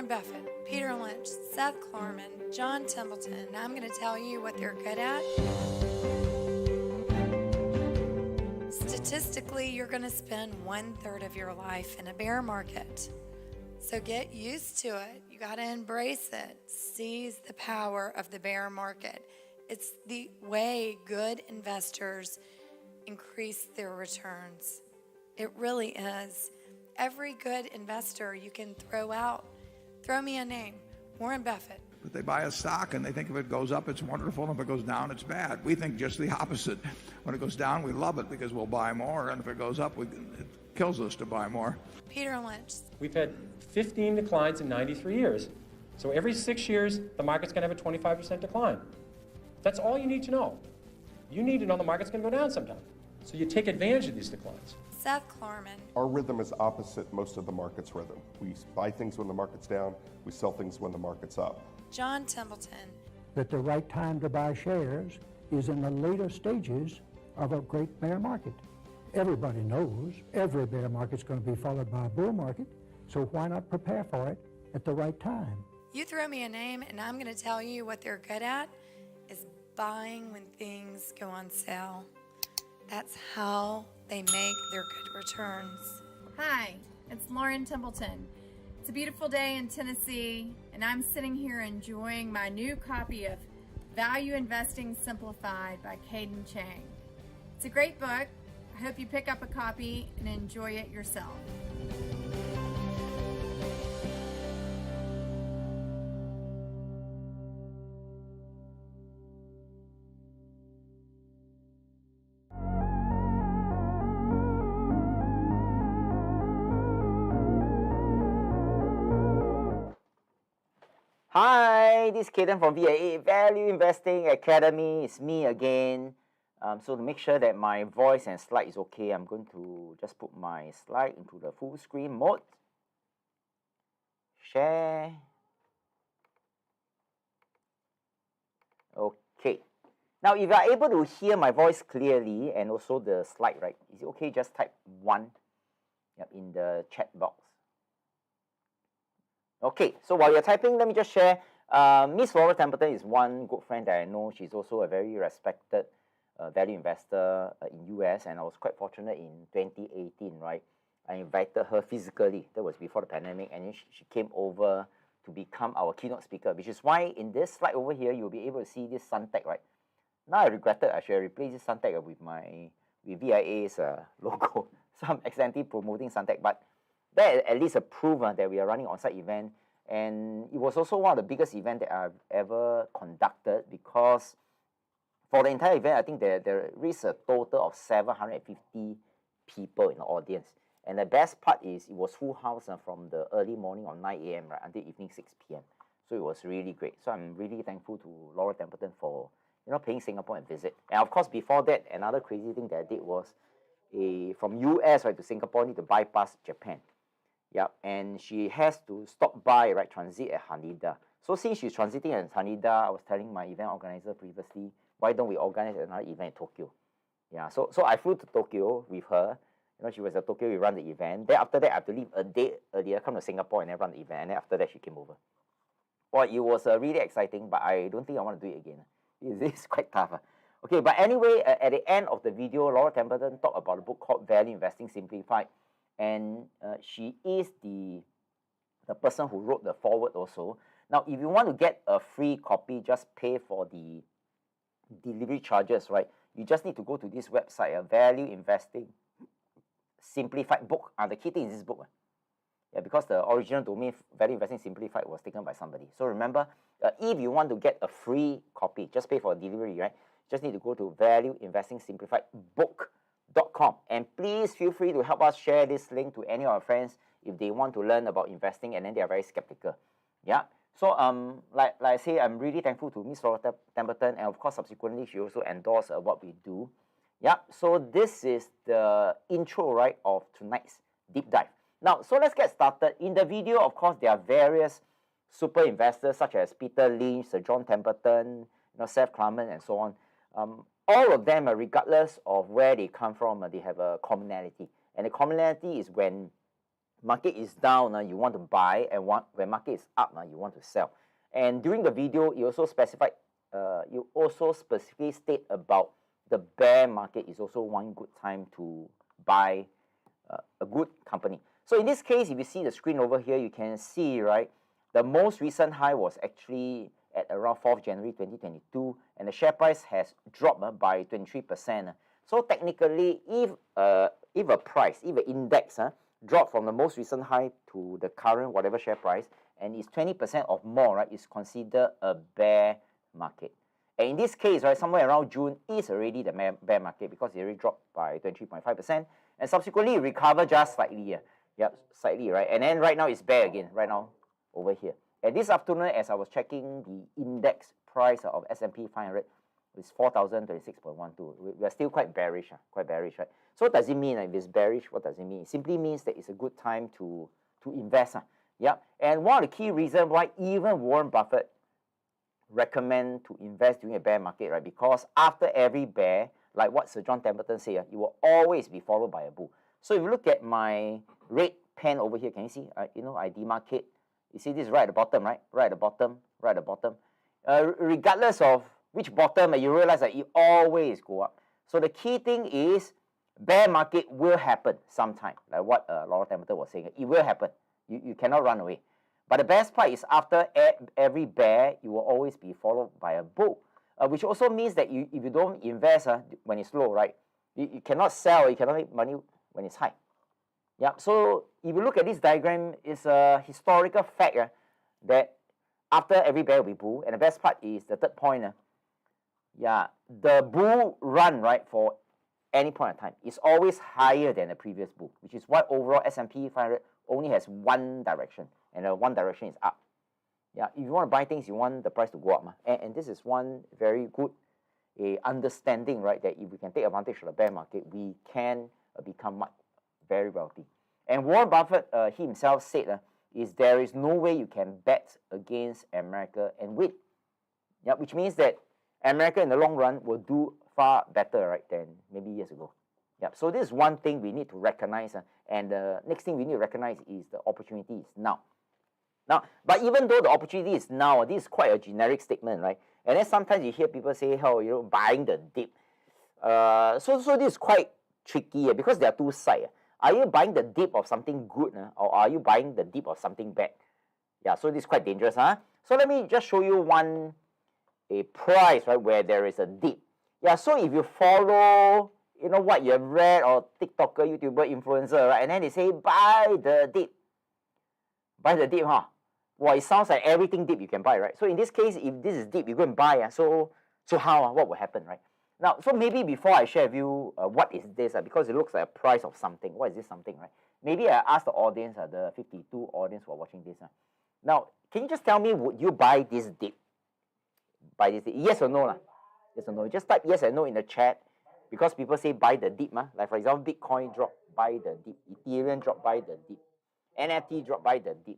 Warren Buffett, Peter Lynch, Seth Klarman, John Templeton, and I'm going to tell you what they're good at. Statistically, you're going to spend 1/3 of your life in a bear market. So get used to it. You got to embrace it. Seize the power of the bear market. It's the way good investors increase their returns. It really is. Every good investor you can throw me a name, Warren Buffett. But they buy a stock and they think if it goes up, it's wonderful, and if it goes down, it's bad. We think just the opposite. When it goes down, we love it because we'll buy more, and if it goes up, it kills us to buy more. Peter Lynch. We've had 15 declines in 93 years. So every 6 years, the market's going to have a 25% decline. That's all you need to know. You need to know the market's going to go down sometime. So you take advantage of these declines. Seth Klarman. Our rhythm is opposite most of the market's rhythm. We buy things when the market's down, we sell things when the market's up. John Templeton. That the right time to buy shares is in the later stages of a great bear market. Everybody knows every bear market's going to be followed by a bull market, so why not prepare for it at the right time? You throw me a name and I'm going to tell you what they're good at is buying when things go on sale. That's how they make their good returns. Hi, it's Lauren Templeton. It's a beautiful day in Tennessee, and I'm sitting here enjoying my new copy of Value Investing Simplified by Cayden Chang. It's a great book. I hope you pick up a copy and enjoy it yourself. Hi, this is Cayden from VIA Value Investing Academy. It's me again. So to make sure that my voice and slide is okay, I'm going to just put my slide into the full screen mode. Share. Okay. Now, if you are able to hear my voice clearly and also the slide, right? Is it okay? Just type 1 in the chat box. Okay, so while you're typing, let me just share. Miss Laura Templeton is one good friend that I know. She's also a very respected value investor in US, and I was quite fortunate in 2018, right? I invited her physically. That was before the pandemic, and then she came over to become our keynote speaker, which is why in this slide over here, you'll be able to see this Suntec, right? Now I regretted I should have replaced this Suntec with VIA's logo. So I'm accidentally promoting Suntec, but that at least a proof that we are running on-site event, and it was also one of the biggest events that I've ever conducted, because for the entire event, I think there is a total of 750 people in the audience. And the best part is it was full house from the early morning of 9 a.m. right until evening 6 p.m. So it was really great. So I'm really thankful to Laura Templeton for paying Singapore a visit. And of course, before that, another crazy thing that I did was from US right to Singapore, need to bypass Japan. Yep, and she has to stop by, right, transit at Haneda. So since she's transiting at Haneda, I was telling my event organizer previously, why don't we organize another event in Tokyo? Yeah, so I flew to Tokyo with her. She was at Tokyo, we run the event. Then after that, I have to leave a day earlier, come to Singapore and then run the event. And then after that, she came over. Well, it was really exciting, but I don't think I want to do it again. It's quite tough. Okay, but anyway, at the end of the video, Laura Templeton talked about a book called Value Investing Simplified. And she is the person who wrote the foreword also. Now, if you want to get a free copy, just pay for the delivery charges, right? You just need to go to this website, Value Investing Simplified book. The key thing is this book. Yeah, because the original domain, Value Investing Simplified, was taken by somebody. So remember, if you want to get a free copy, just pay for delivery, right? Just need to go to Value Investing Simplified book.com, and please feel free to help us share this link to any of our friends if they want to learn about investing and then they are very skeptical. Yeah. So like I say, I'm really thankful to Miss Laura Templeton, and of course subsequently she also endorsed what we do. Yeah. So this is the intro, right, of tonight's deep dive. Now, so let's get started. In the video, of course, there are various super investors such as Peter Lynch, Sir John Templeton, Seth Klarman, and so on. All of them, regardless of where they come from, they have a commonality. And the commonality is when market is down, you want to buy, and when market is up, you want to sell. And during the video, you also specifically state about the bear market is also one good time to buy a good company. So in this case, if you see the screen over here, you can see, right, the most recent high was actually at around 4th January 2022, and the share price has dropped by 23%. So technically, if an index drop from the most recent high to the current whatever share price, and is 20% or more, right, is considered a bear market. And in this case, right, somewhere around June is already the bear market because it already dropped by 23.5%, and subsequently recovered just slightly. Yep, slightly, right? And then right now it's bear again, right now over here. And this afternoon, as I was checking the index price of S&P 500, it's 4,036.12. We are still quite bearish, right? So what does it mean? If it's bearish, what does it mean? It simply means that it's a good time to invest. Yeah. And one of the key reasons why even Warren Buffett recommend to invest during a bear market, right? Because after every bear, like what Sir John Templeton said, it will always be followed by a bull. So if you look at my red pen over here, can you see? I demarcate. You see this right at the bottom, right? Right at the bottom, right at the bottom. Regardless of which bottom, you realize that it always go up. So the key thing is bear market will happen sometime, like what Laura Templeton was saying. It will happen. You cannot run away. But the best part is after every bear, you will always be followed by a bull, which also means that if you don't invest when it's low, right, you cannot sell, you cannot make money when it's high. Yeah. So if you look at this diagram, it's a historical fact that after every bear will be bull, and the best part is the third point. The bull run, right, for any point in time is always higher than the previous bull, which is why overall S&P 500 only has one direction, and the one direction is up. Yeah, if you want to buy things, you want the price to go up. And this is one very good understanding, right, that if we can take advantage of the bear market, we can become very wealthy. And Warren Buffett he himself said is there is no way you can bet against America and win. Yeah, which means that America in the long run will do far better, right, than maybe years ago. Yeah, so this is one thing we need to recognize, and the next thing we need to recognize is the opportunity is now. But even though the opportunity is now, this is quite a generic statement, right? And then sometimes you hear people say, oh, buying the dip. So this is quite tricky because there are two sides. Are you buying the dip of something good, or are you buying the dip of something bad? Yeah, so this is quite dangerous. So let me just show you a price, right, where there is a dip. Yeah, so if you follow, what you have read, or TikToker, YouTuber, influencer, right, and then they say, buy the dip. Buy the dip, Well, it sounds like everything dip you can buy, right? So in this case, if this is dip, you go and buy. So how? What will happen, right? Now, so maybe before I share with you what is this, because it looks like a price of something. What is this something, right? Maybe I ask the audience, the 52 audience who are watching this. Now, can you just tell me, would you buy this dip? Buy this dip? Yes or no? Yes or no? Just type yes and no in the chat, because people say buy the dip. Like for example, Bitcoin drop, buy the dip. Ethereum drop, buy the dip. NFT drop, buy the dip.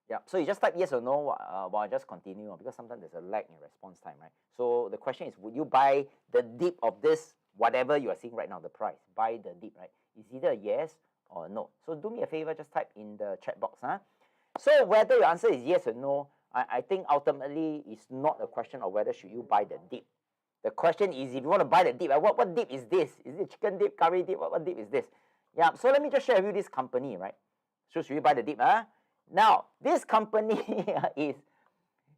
Yeah, so you just type yes or no while I just continue, because sometimes there's a lag in response time, right? So the question is, would you buy the dip of this, whatever you are seeing right now, the price? Buy the dip, right? It's either yes or no. So do me a favor, just type in the chat box. So whether your answer is yes or no, I think ultimately it's not a question of whether should you buy the dip. The question is, if you want to buy the dip, what dip is this? Is it chicken dip, curry dip? What dip is this? Yeah, so let me just share with you this company, right? So should you buy the dip? Now, this company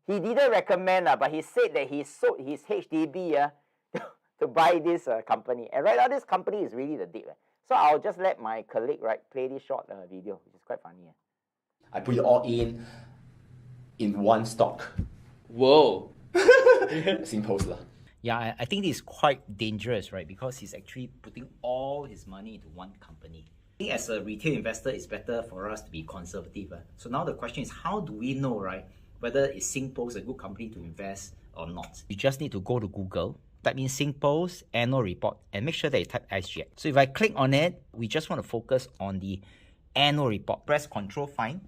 he didn't recommend, but he said that he sold his HDB to buy this company. And right now, this company is really the dip. So I'll just let my colleague, right, play this short video, which is quite funny. I put it all in one stock. Whoa. Simple. Yeah, I think this is quite dangerous, right? Because he's actually putting all his money into one company. I think as a retail investor, it's better for us to be conservative. So now the question is, how do we know, right, whether is SingPost a good company to invest or not? You just need to go to Google, type in SingPost annual report, and make sure that you type SGX. So if I click on it, we just want to focus on the annual report. Press Control Find.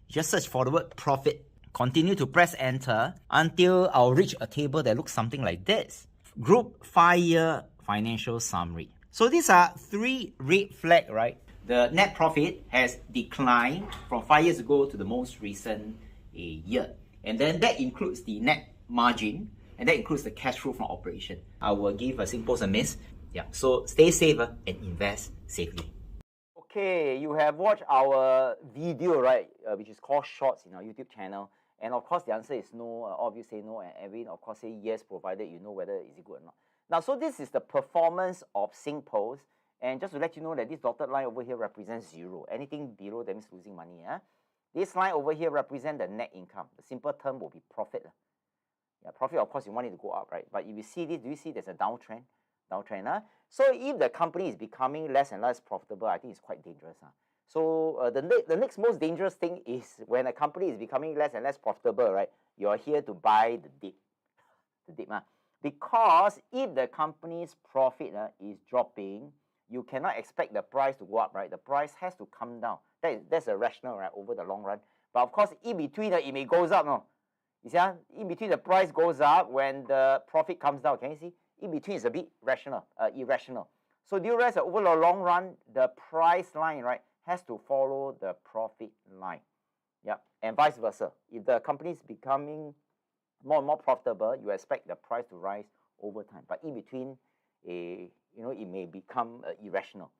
Just search for the word profit. Continue to press enter until I'll reach a table that looks something like this. Group 5-year financial summary. So these are 3 red flags, right? the net profit has declined from 5 years ago to the most recent year. And then that includes the net margin, and that includes the cash flow from operation. I will give a simple miss. Yeah, so stay safe and invest safely. Okay, you have watched our video, right, which is called Shorts in our YouTube channel. And of course, the answer is no. All of you say no, and Edwin, of course, say yes, provided you know whether is it good or not. Now, so this is the performance of SingPost. And just to let you know that this dotted line over here represents 0. Anything below that means losing money. This line over here represents the net income. The simple term will be profit. Yeah, profit, of course, you want it to go up, right? But if you see this, do you see there's a downtrend? So if the company is becoming less and less profitable, I think it's quite dangerous. So the next most dangerous thing is when a company is becoming less and less profitable, right? You're here to buy the dip. Because if the company's profit is dropping, you cannot expect the price to go up, right? The price has to come down. That's a rational, right, over the long run. But of course, in between, it may goes up, no? You see, in between the price goes up when the profit comes down. Can you see? In between is a bit irrational. So do you realize that over the long run, the price line, right, has to follow the profit line. Yeah, and vice versa. If the company is becoming more and more profitable, you expect the price to rise over time. But in between, it may become irrational.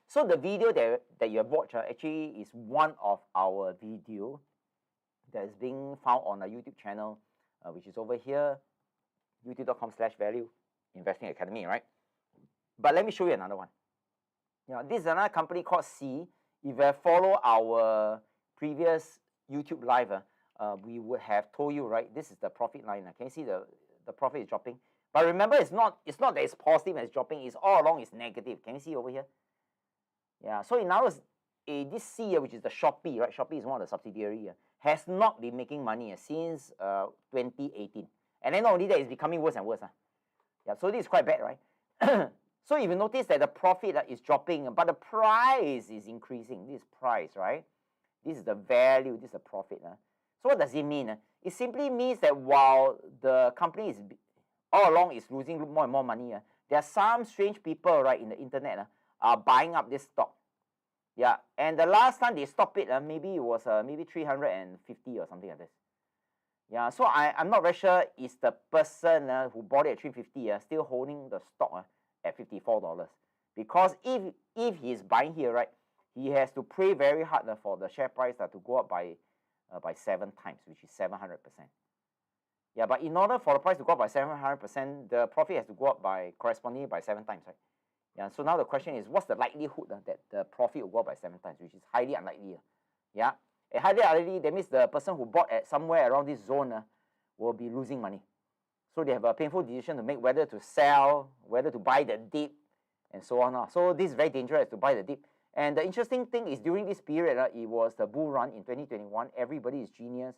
So the video that you have watched actually is one of our video that is being found on our YouTube channel, which is over here, youtube.com/Value Investing Academy, right? But let me show you another one. This is another company called C. If you follow our previous YouTube live, we would have told you, right? This is the profit line. Can you see the profit is dropping? But remember, it's not that it's positive and it's dropping. It's all along it's negative. Can you see over here? Yeah. So in other words, this C, which is the Shopee, right? Shopee is one of the subsidiaries, has not been making money since 2018. And then not only that, it's becoming worse and worse. Yeah. So this is quite bad, right? So if you notice that the profit is dropping, but the price is increasing. This price, right? This is the value. This is the profit. So what does it mean? It simply means that while the company is all along is losing more and more money, there are some strange people, right, in the internet are buying up this stock. Yeah, and the last time they stopped it, maybe it was maybe 350 or something like this. Yeah, so I'm not very sure is the person who bought it at 350 still holding the stock at $54. Because if he's buying here, right, he has to pray very hard for the share price to go up by 7 times, which is 700%. Yeah, but in order for the price to go up by 700%, the profit has to go up by correspondingly by 7 times, right? Yeah. So now the question is, what's the likelihood that the profit will go up by 7 times, which is highly unlikely. Yeah, and highly unlikely. That means the person who bought at somewhere around this zone will be losing money. So they have a painful decision to make whether to sell, whether to buy the dip, and so on. So this is very dangerous to buy the dip. And the interesting thing is during this period, it was the bull run in 2021. Everybody is genius.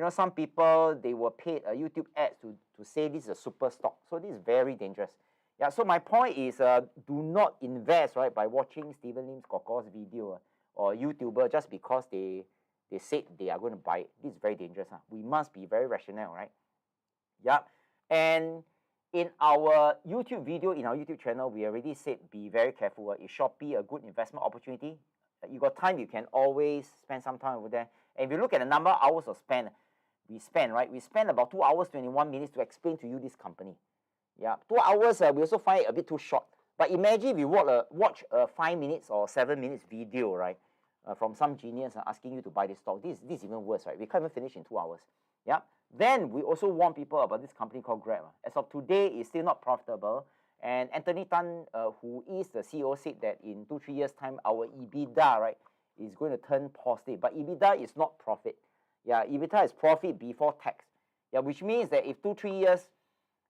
Some people, they were paid YouTube ads to say this is a super stock. So this is very dangerous. Yeah, so my point is do not invest, right, by watching Stephen Lim's Kokor's video or YouTuber just because they said they are going to buy it. This is very dangerous. We must be very rational, right? Yeah, and in our YouTube video, in our YouTube channel, we already said be very careful. Is Shopee a good investment opportunity? You got time, you can always spend some time over there. And if you look at the number of hours of spend, we spend about 2 hours, 21 minutes to explain to you this company. Yeah, 2 hours, we also find it a bit too short. But imagine if you watch a 5 minutes or 7 minutes video, right, from some genius asking you to buy this stock. This is even worse, right? We can't even finish in 2 hours. Yeah. Then we also warn people about this company called Grab. As of today, it's still not profitable. And Anthony Tan, who is the CEO, said that in 2-3 years' time, our EBITDA, right, is going to turn positive. But EBITDA is not profit. Yeah, EBITDA is profit before tax. Yeah, which means that if 2-3 years,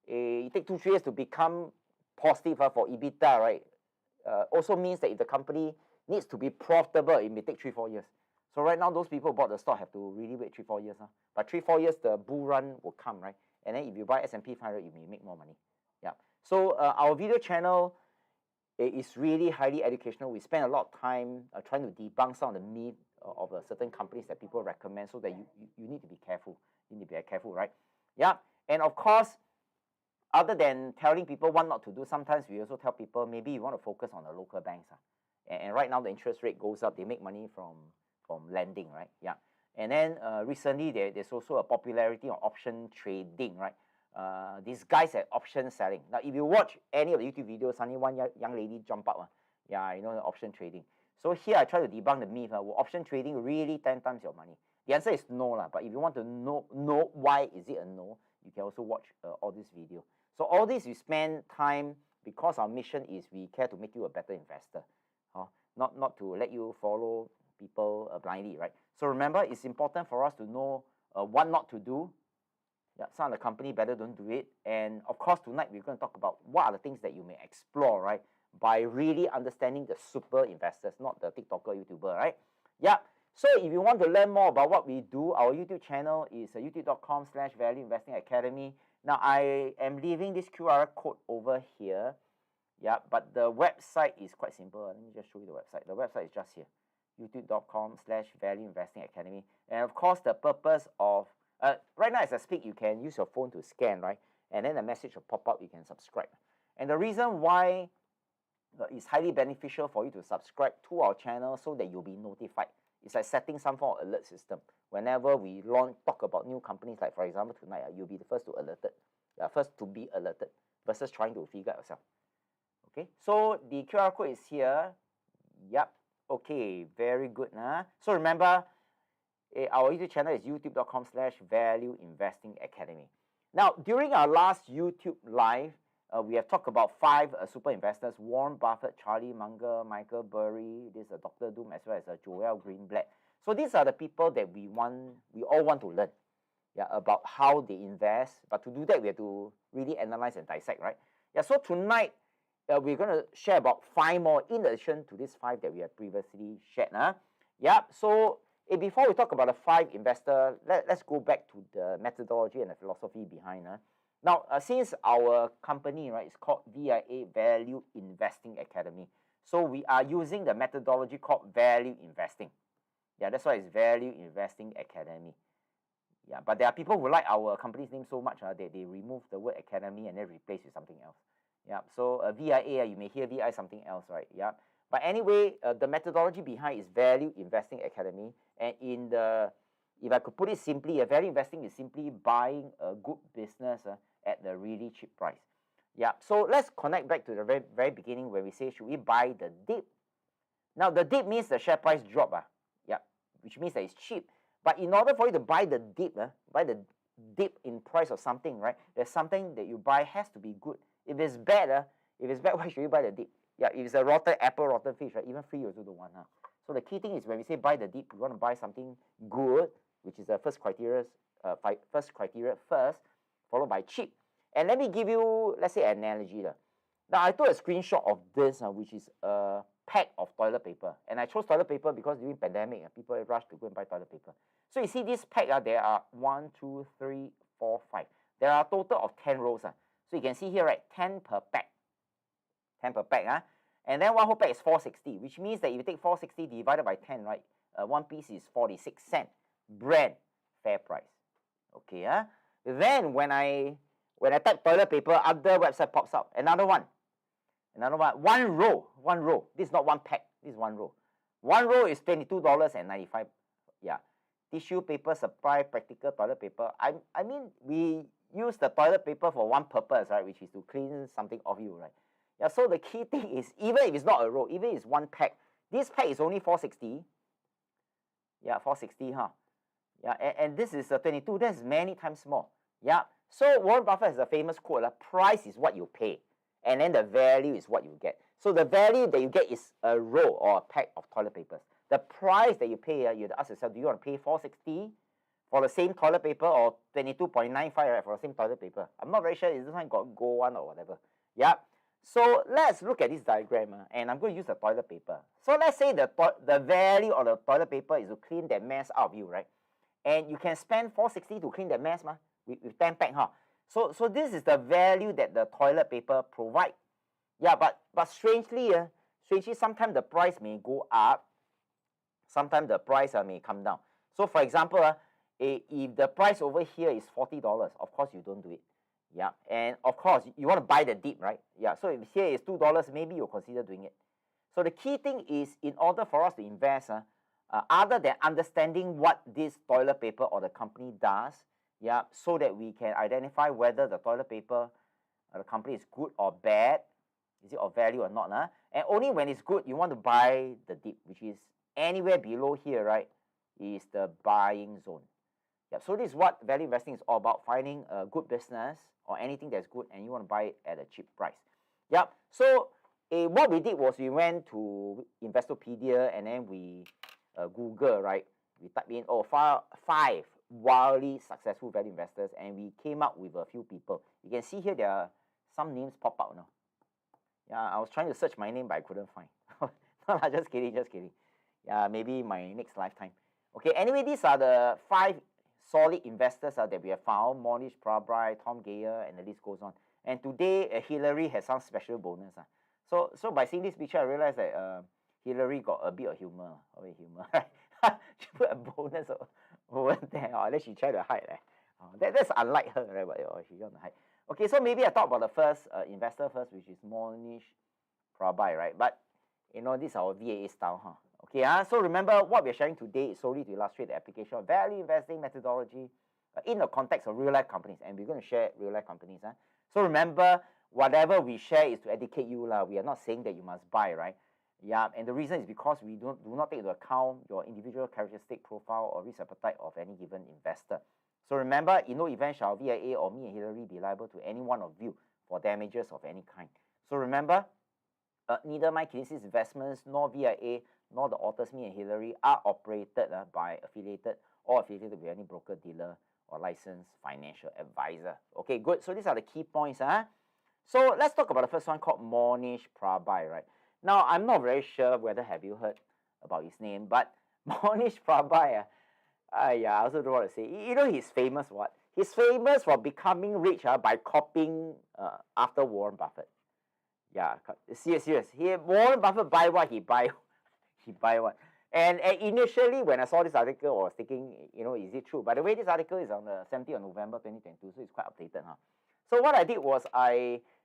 it takes 2-3 years to become positive for EBITDA, right? Also means that if the company needs to be profitable, it may take 3-4 years. So right now, those people who bought the stock have to really wait 3-4 years. But 3-4 years, the bull run will come, right? And then if you buy S&P 500, you may make more money. Yeah. So our video channel is really highly educational. We spend a lot of time trying to debunk some of the myths of certain companies that people recommend, so that you need to be careful. You need to be careful, right? Yeah. And of course, other than telling people what not to do, sometimes we also tell people maybe you want to focus on the local banks. And right now the interest rate goes up. They make money from lending, right? Yeah. And then recently there's also a popularity of option trading, right? These guys at option selling. Now, if you watch any of the YouTube videos, suddenly one young lady jump up. Yeah, you know, the option trading. So here I try to debunk the myth. Will option trading really 10 times your money? The answer is no, but if you want to know why is it a no, you can also watch all this video. So all this we spend time because our mission is we care to make you a better investor, not to let you follow people blindly, right? So remember, it's important for us to know what not to do. Yeah, some of the company better don't do it. And of course, tonight we're going to talk about what are the things that you may explore, right? By really understanding the super investors, not the TikToker, YouTuber, right? Yeah. So if you want to learn more about what we do, our YouTube channel is youtube.com/Value Investing Academy. Now, I am leaving this QR code over here. Yeah, but the website is quite simple. Let me just show you the website. The website is just here, youtube.com/Value Investing Academy. And of course, the purpose of, right now as I speak, you can use your phone to scan, right? And then a message will pop up, you can subscribe. And the reason why it's highly beneficial for you to subscribe to our channel so that you'll be notified. It's like setting some form of alert system. Whenever we talk about new companies, like for example tonight, you'll be the first to first to be alerted versus trying to figure out yourself. Okay, so the QR code is here. Yep. Okay, very good. So remember, our YouTube channel is youtube.com/Value Investing Academy. Now, during our last YouTube live, we have talked about 5 super investors: Warren Buffett, Charlie Munger, Michael Burry, this Dr. Doom, as well as Joel Greenblatt. So these are the people that we all want to learn, about how they invest. But to do that, we have to really analyze and dissect, right? Yeah. So tonight, we're going to share about 5 more in addition to these 5 that we have previously shared. Yeah. So before we talk about the 5 investors, let's go back to the methodology and the philosophy behind. Now, since our company, right, is called VIA, Value Investing Academy, so we are using the methodology called value investing. Yeah, that's why it's Value Investing Academy. Yeah, but there are people who like our company's name so much that they remove the word academy and then replace with something else. Yeah, so VIA, you may hear VI something else, right? Yeah, but anyway, the methodology behind is Value Investing Academy, and if I could put it simply, value investing is simply buying a good business at a really cheap price. Yeah, so let's connect back to the very, very beginning where we say, should we buy the dip? Now, the dip means the share price drop, which means that it's cheap. But in order for you to buy the dip in price of something, right, there's something that you buy has to be good. If it's bad, why should you buy the dip? Yeah, if it's a rotten apple, rotten fish, right, even free you also don't want. So the key thing is when we say buy the dip, you want to buy something good, which is the first criteria first, followed by cheap. And let me give you, let's say, an analogy. Now, I took a screenshot of this, which is a pack of toilet paper. And I chose toilet paper because during pandemic, people rush to go and buy toilet paper. So you see this pack, there are 1, 2, 3, 4, 5. There are a total of 10 rows. So you can see here, right, 10 per pack. 10 per pack. And then one whole pack is 460, which means that if you take 460 divided by 10, right, one piece is 46 cents. Brand, fair price. Okay, Then when I type toilet paper, other website pops up. Another one. One row. This is not one pack. This is one row. One row is $22.95. Yeah. Tissue paper supply, practical toilet paper. I mean, we use the toilet paper for one purpose, right, which is to clean something off you, right? Yeah. So the key thing is, even if it's not a row, even if it's one pack, this pack is only 460. Yeah, 460, Yeah, and this is a 22. That's many times more. Yeah. So Warren Buffett has a famous quote: "Price is what you pay, and then the value is what you get." So the value that you get is a roll or a pack of toilet papers. The price that you pay, you have to ask yourself: do you want to pay $4.60 for the same toilet paper, or $22.95 right, for the same toilet paper? I'm not very sure if this one got gold one or whatever. Yeah. So let's look at this diagram, and I'm going to use the toilet paper. So let's say the value of the toilet paper is to clean that mess out of you, right? And you can spend $4.60 to clean that mess, with 10 pack, So this is the value that the toilet paper provide. Yeah, but strangely, sometimes the price may go up, sometimes the price may come down. So for example, if the price over here is $40, of course you don't do it. Yeah, and of course, you want to buy the dip, right? Yeah, so if here is $2, maybe you'll consider doing it. So the key thing is, in order for us to invest, other than understanding what this toilet paper or the company does, yeah, so that we can identify whether the toilet paper or the company is good or bad, is it of value or not, and only when it's good, you want to buy the dip, which is anywhere below here, right, is the buying zone. Yeah, so this is what value investing is all about, finding a good business or anything that's good and you want to buy it at a cheap price. Yep, so what we did was we went to Investopedia and then we Google, right? We type in, five wildly successful value investors, and we came up with a few people. You can see here there are some names pop out now. Yeah, I was trying to search my name, but I couldn't find. No, just kidding, just kidding. Yeah, maybe my next lifetime. Okay, anyway, these are the 5 solid investors that we have found: Monish Prabhai, Tom Geyer, and the list goes on. And today, Hillary has some special bonus. So by seeing this picture, I realized that Hillary got a bit of humor. She put a bonus over there, or then she tried to hide. That's unlike her, right? But she want to hide. Okay, so maybe I talk about the first investor first, which is Monish Prabhai, right? But this is our VAA style, Okay, so remember what we're sharing today is solely to illustrate the application of value investing methodology in the context of real life companies, and we're going to share real life companies. So remember, whatever we share is to educate you. We are not saying that you must buy, right? Yeah, and the reason is because we do not take into account your individual characteristic profile or risk appetite of any given investor. So remember, in no event shall VIA or me and Hillary be liable to any one of you for damages of any kind. So remember, neither my Kinesis Investments nor VIA nor the authors, me and Hillary, are operated by affiliated with any broker, dealer, or licensed financial advisor. Okay, good. So these are the key points. So let's talk about the first one called Monish Prabhai, right? Now, I'm not very sure whether have you heard about his name, but Monish Prabhai, I also don't know what to say. He's famous what? He's famous for becoming rich by copying after Warren Buffett. Yeah, serious. Warren Buffett buy what, he buy what. And initially, when I saw this article, I was thinking, is it true? By the way, this article is on the 17th of November 2022, so it's quite updated. So what I did was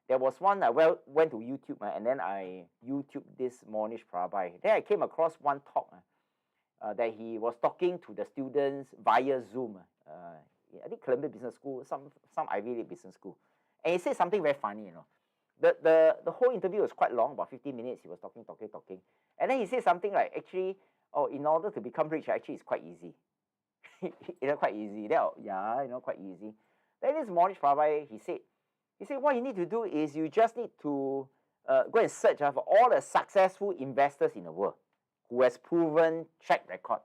there was one, I went to YouTube, and then I YouTube this Monish Prabhai. Then I came across one talk that he was talking to the students via Zoom. I think Columbia Business School, some Ivy League business school. And he said something very funny, The whole interview was quite long, about 15 minutes. He was talking. And then he said something like, actually, in order to become rich, actually, it's quite easy. Quite easy. Quite easy. Then this Monish Prabhai, he said, what you need to do is you just need to go and search for all the successful investors in the world who has proven track record.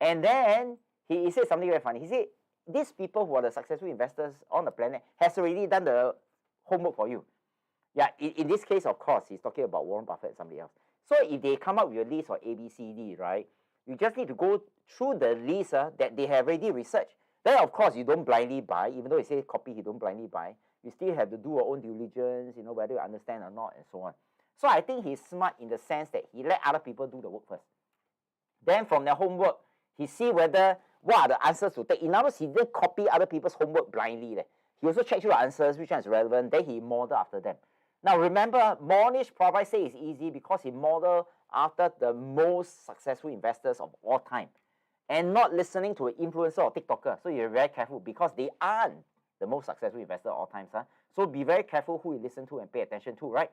And then he said something very funny. He said, these people who are the successful investors on the planet has already done the homework for you. Yeah, in this case, of course, he's talking about Warren Buffett and somebody else. So if they come up with a list of A, B, C, D, right, you just need to go through the list that they have already researched. Then, of course, you don't blindly buy. Even though he says copy, you don't blindly buy. You still have to do your own diligence, whether you understand or not, and so on. So I think he's smart in the sense that he let other people do the work first. Then from their homework, he see what are the answers to take. In other words, he didn't copy other people's homework blindly. He also checked through the answers, which one is relevant. Then he modeled after them. Now remember, Monish Prabhai say it's easy because he modeled after the most successful investors of all time, and not listening to an influencer or TikToker. So you're very careful because they aren't the most successful investor of all time. So be very careful who you listen to and pay attention to, right?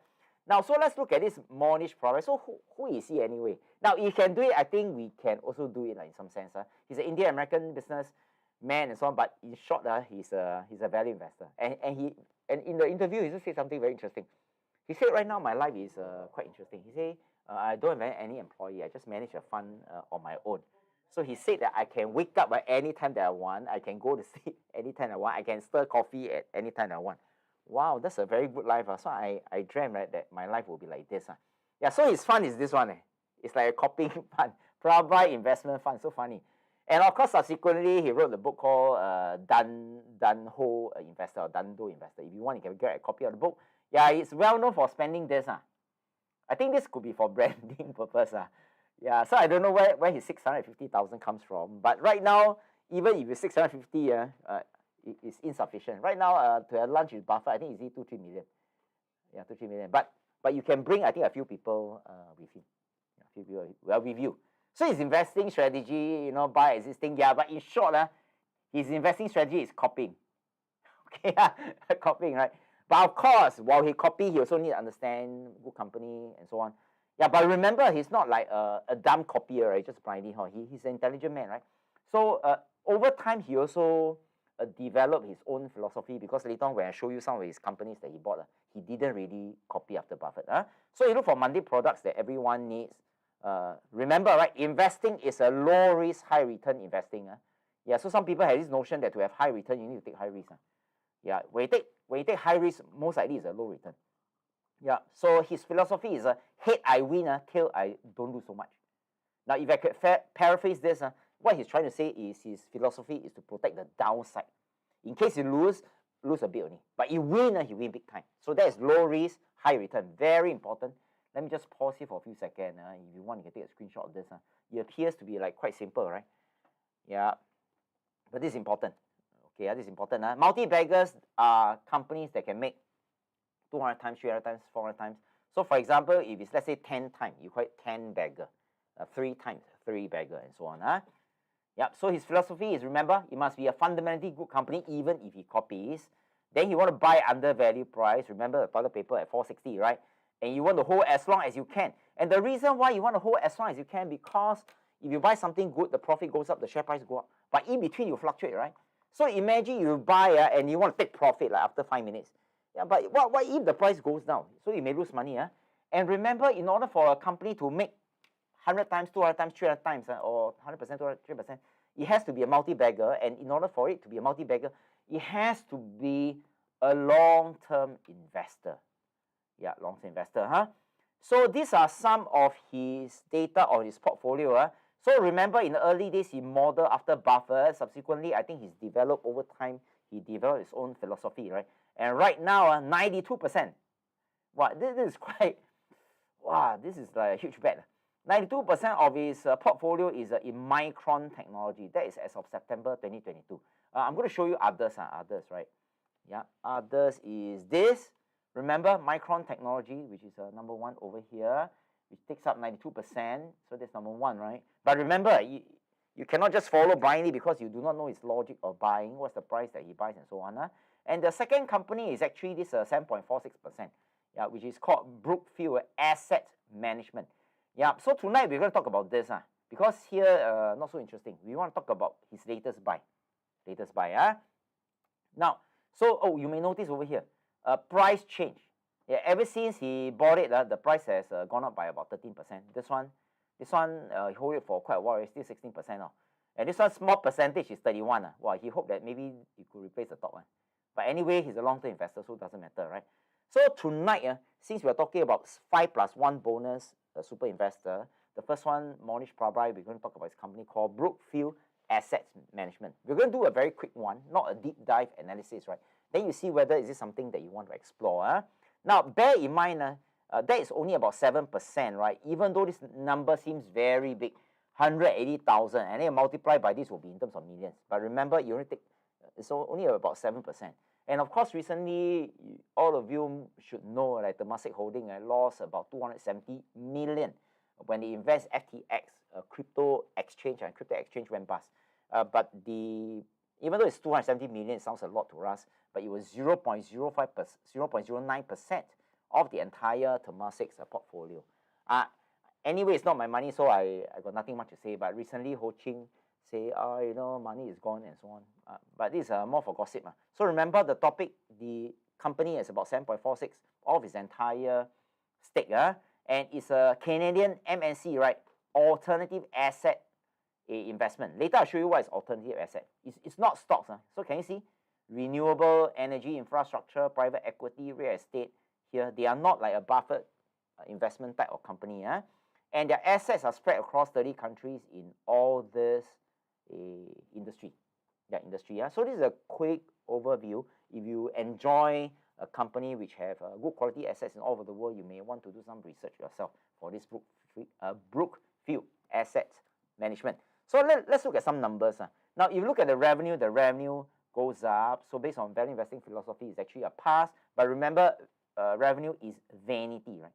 Now, so let's look at this Monish Prabhai. So who is he anyway? Now, he can do it. I think we can also do it in some sense. He's an Indian-American businessman and so on, but in short, he's a value investor. And in the interview, he just said something very interesting. He said, right now, my life is quite interesting. He said, I don't have any employee. I just manage a fund on my own. So he said that I can wake up at any time that I want. I can go to sleep anytime I want. I can stir coffee at any time I want. Wow, that's a very good life. So I dreamt, right, that my life will be like this. Yeah, so his fund is this one. It's like a copying fund. Prabhai Investment Fund. So funny. And of course, subsequently, he wrote the book called Dun-Ho Investor or Dun-Do Investor. If you want, you can get a copy of the book. Yeah, it's well known for spending this. I think this could be for branding purpose. Yeah, so I don't know where his 650,000 comes from. But right now, even if it's 650, is insufficient. Right now, to have lunch with Buffett, I think he's 2-3 million. Yeah, 2-3 million. But you can bring, I think, a few people with him. A few people with you. So his investing strategy, buy existing. Yeah, but in short, his investing strategy is copying. Okay, copying, right? But of course, while he copy, he also need to understand good company and so on. Yeah, but remember, he's not like a dumb copier, right? Just blindly. He's an intelligent man, right? So over time, he also developed his own philosophy, because later on when I show you some of his companies that he bought, he didn't really copy after Buffett. So you look for Monday products that everyone needs. Remember, right? Investing is a low risk, high return investing. Yeah, so some people have this notion that to have high return, you need to take high risk. Yeah, when you take high risk, most likely it's a low return. Yeah, so his philosophy is head I win, tail I don't lose so much. Now, if I could paraphrase this, what he's trying to say is his philosophy is to protect the downside. In case you lose a bit only. But you win, he win big time. So that is low risk, high return. Very important. Let me just pause here for a few seconds. If you want, you can take a screenshot of this. It appears to be like quite simple, right? Yeah, but this is important. Okay, this is important. Multi-baggers are companies that can make 200 times, 300 times, 400 times. So for example, if it's let's say 10 times, you call it 10 bagger. 3 times, 3 bagger, and so on. Yep. So his philosophy is, remember, it must be a fundamentally good company even if he copies. Then you want to buy under value price. Remember the toilet paper at 460, right? And you want to hold as long as you can. And the reason why you want to hold as long as you can, because if you buy something good, the profit goes up, the share price goes up. But in between, you fluctuate, right? So imagine you buy and you want to take profit like after 5 minutes. Yeah, but what if the price goes down? So you may lose money. And remember, in order for a company to make 100 times, 200 times, 300 times, or 100%, 200%, 3%, it has to be a multi-bagger. And in order for it to be a multi-bagger, it has to be a long-term investor. Yeah, long-term investor. So these are some of his data on his portfolio. So remember, in the early days, he modeled after Buffett. Subsequently, I think he's developed over time. He developed his own philosophy, right? And right now, 92%. Wow, this is quite. Wow, this is like a huge bet. 92% of his portfolio is in Micron technology. That is as of September 2022. I'm going to show you others, right? Yeah, others is this. Remember Micron technology, which is number 1 over here, which takes up 92%. So that's number 1, right? But remember, you cannot just follow blindly because you do not know his logic of buying, what's the price that he buys, and so on. And the second company is actually this 7.46%, yeah, which is called Brookfield Asset Management. Yeah, so tonight we're going to talk about this, because here, not so interesting. We want to talk about his latest buy. Now, so, you may notice over here, price change. Yeah, ever since he bought it, the price has gone up by about 13%. This one, he hold it for quite a while. It's still 16% now. And this one, small percentage is 31. Well, he hoped that maybe he could replace the top one. But anyway, he's a long-term investor, so it doesn't matter, right? So tonight, since we're talking about 5+1 bonus super investor, the first one, Monish Prabhai, we're going to talk about his company called Brookfield Asset Management. We're going to do a very quick one, not a deep dive analysis, right? Then you see whether is this something that you want to explore. Now, bear in mind, that is only about 7%, right? Even though this number seems very big, 180,000, and then multiply by this will be in terms of millions. But remember, you only take, it's only about 7%. And of course, recently, all of you should know that Temasek Holding lost about 270 million when they invest FTX, a crypto exchange, and crypto exchange went bust. But even though it's 270 million, it sounds a lot to us, but it was 0.09% of the entire Temasek's portfolio. Anyway, it's not my money, so I got nothing much to say. But recently, Kuching say, money is gone and so on. But this is more for gossip. So remember the topic, the company is about 7.46 of its entire stake. And it's a Canadian MNC, right? Alternative asset investment. Later, I'll show you what is alternative asset. It's not stocks. So can you see? Renewable energy, infrastructure, private equity, real estate. Here, they are not like a Buffett investment type of company. And their assets are spread across 30 countries in all this industry. So this is a quick overview. If you enjoy a company which have good quality assets in all over the world, you may want to do some research yourself for this Brookfield Asset Management. So let's look at some numbers. Now, if you look at the revenue goes up. So based on value investing philosophy, it's actually a pass. But remember, revenue is vanity, right?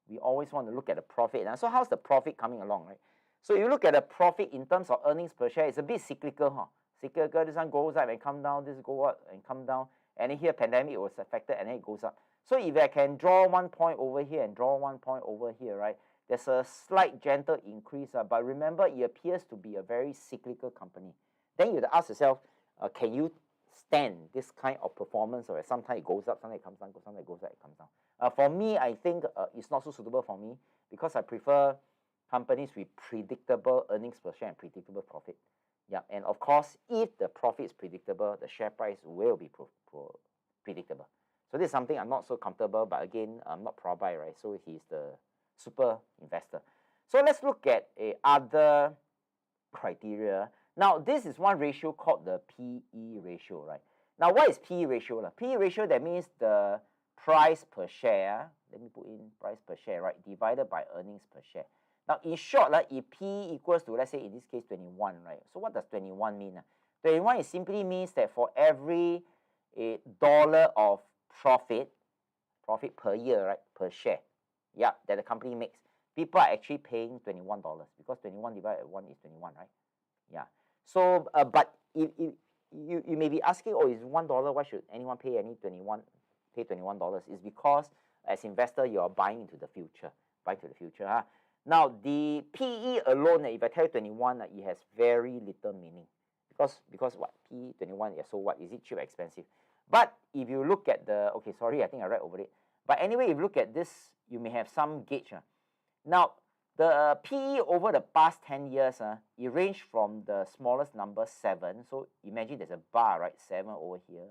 We always want to look at the profit. And so how's the profit coming along, right? So you look at the profit in terms of earnings per share, it's a bit cyclical, huh? Cyclical, this one goes up and come down, this go up and come down. And then here, pandemic was affected and then it goes up. So if I can draw 1 point over here and draw 1 point over here, right? There's a slight gentle increase, but remember, it appears to be a very cyclical company. Then you have to ask yourself, can you stand this kind of performance, or sometimes it goes up, sometimes it comes down, sometimes it goes up, it comes down. For me, I think it's not so suitable for me because I prefer companies with predictable earnings per share and predictable profit. Yeah, and of course, if the profit is predictable, the share price will be predictable. So this is something I'm not so comfortable, but again, I'm not Prabai, right? So he's the super investor. So let's look at other criteria. Now, this is one ratio called the PE ratio, right? Now, what is PE ratio? PE ratio, that means the price per share, let me put in price per share, right, divided by earnings per share. Now, in short, if PE equals to, let's say, in this case, 21, right? So what does 21 mean? 21, it simply means that for every dollar of profit per year, right, per share, yeah, that the company makes, people are actually paying $21 because 21 divided by 1 is 21, right? Yeah. So, but if you may be asking, oh, is $1, why should anyone pay $21? Is because as investor, you are buying into the future, Huh? Now, the PE alone, if I tell you 21, it has very little meaning. Because what? PE 21, yeah, so what? Is it cheap or expensive? But if you look at the, okay, sorry, I think I read over it. But anyway, if you look at this, you may have some gauge. Now, the PE over the past 10 years, it ranged from the smallest number, 7. So imagine there's a bar, right? 7 over here,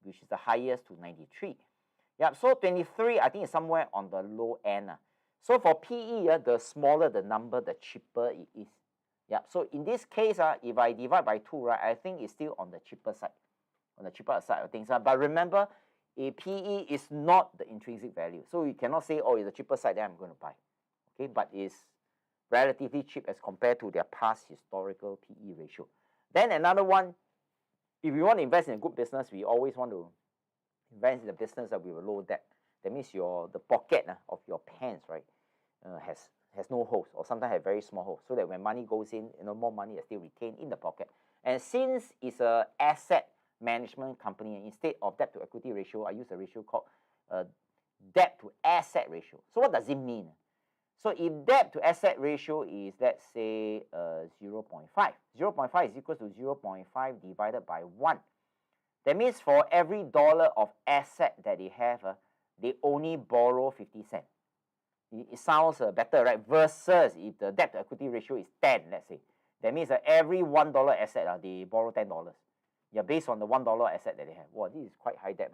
which is the highest, to 93. Yeah, so 23, I think, is somewhere on the low end. So for PE, the smaller the number, the cheaper it is. Yeah, so in this case, if I divide by 2, right, I think it's still on the cheaper side. On the cheaper side of things. But remember, a PE is not the intrinsic value. So you cannot say, oh, it's the cheaper side, then I'm going to buy. Okay, but it's relatively cheap as compared to their past historical PE ratio. Then another one, if you want to invest in a good business, we always want to invest in the business that with a low debt. That means the pocket of your pants, right, has no holes, or sometimes have very small holes, so that when money goes in, more money is still retained in the pocket. And since it's a asset management company, instead of debt to equity ratio, I use a ratio called debt to asset ratio. So what does it mean? So if debt to asset ratio is, let's say, 0.5, 0.5 is equal to 0.5 divided by 1. That means for every dollar of asset that they have, they only borrow 50 cents. It sounds better, right? Versus if the debt to equity ratio is 10, let's say. That means that every $1 asset, they borrow $10. Yeah, based on the $1 asset that they have. Wow, this is quite high debt.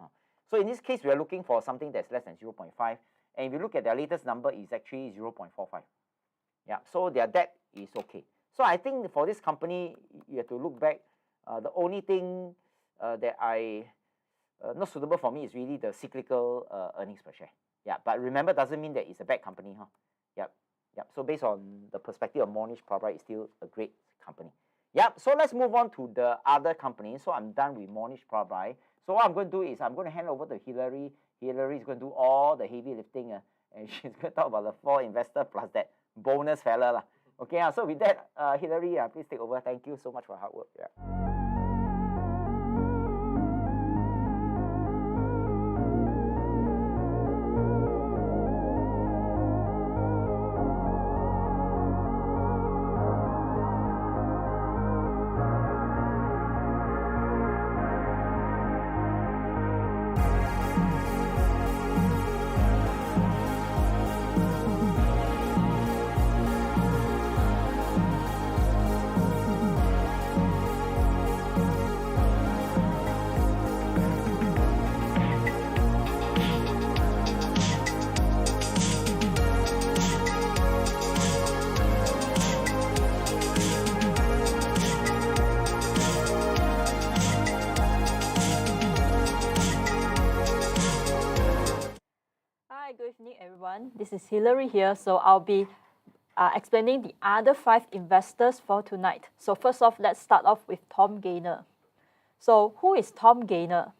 So in this case, we are looking for something that's less than 0.5. And if you look at their latest number, it's actually 0.45. Yeah, so their debt is okay. So I think for this company, you have to look back. The only thing that not suitable for me is really the cyclical earnings per share. Yeah, but remember, doesn't mean that it's a bad company, huh? Yep. So based on the perspective of Monish Prabha, it's still a great company. Yep. So let's move on to the other companies. So I'm done with Monish Prabha. So what I'm going to do is I'm going to hand over to Hillary. Hillary is going to do all the heavy lifting, and she's going to talk about the 4 investor plus that bonus fella. Okay. So with that, Hillary, please take over. Thank you so much for hard work. Yeah. Good evening, everyone. This is Hillary here. So I'll be explaining the other 5 investors for tonight. So first off, let's start off with Tom Gaynor. So who is Tom Gaynor?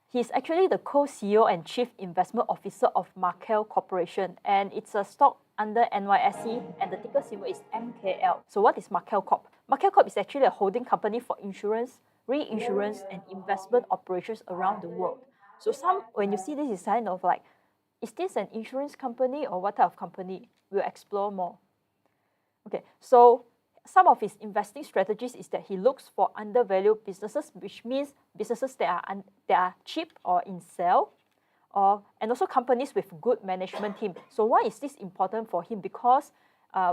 He's actually the co-CEO and Chief Investment Officer of Markel Corporation, and it's a stock under NYSE, and the ticker symbol is MKL. So what is Markel Corp? Markel Corp is actually a holding company for insurance, reinsurance, and investment operations around the world. So when you see this, it's kind of like, is this an insurance company or what type of company? We'll explore more. Okay, so some of his investing strategies is that he looks for undervalued businesses, which means businesses that are cheap or in sale, and also companies with good management team. So why is this important for him? Because